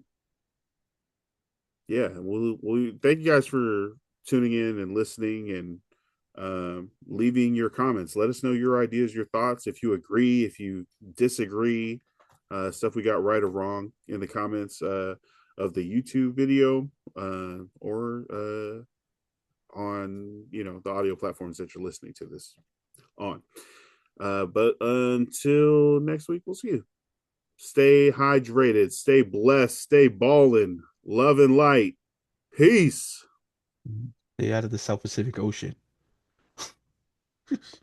yeah, we'll thank you guys for tuning in and listening and leaving your comments. Let us know your ideas, your thoughts. If you agree, if you disagree, stuff we got right or wrong in the comments of the YouTube video or on the audio platforms that you're listening to this on. But until next week, we'll see you. Stay hydrated, stay blessed, stay balling, love and light. Peace. Stay out of the South Pacific Ocean.